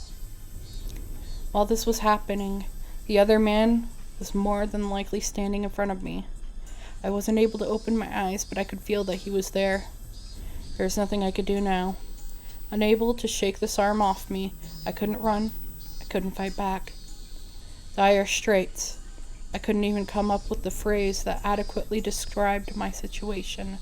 While this was happening, the other man was more than likely standing in front of me. I wasn't able to open my eyes, but I could feel that he was there. There was nothing I could do now. Unable to shake this arm off me, I couldn't run, I couldn't fight back. Dire straits. I couldn't even come up with the phrase that adequately described my situation.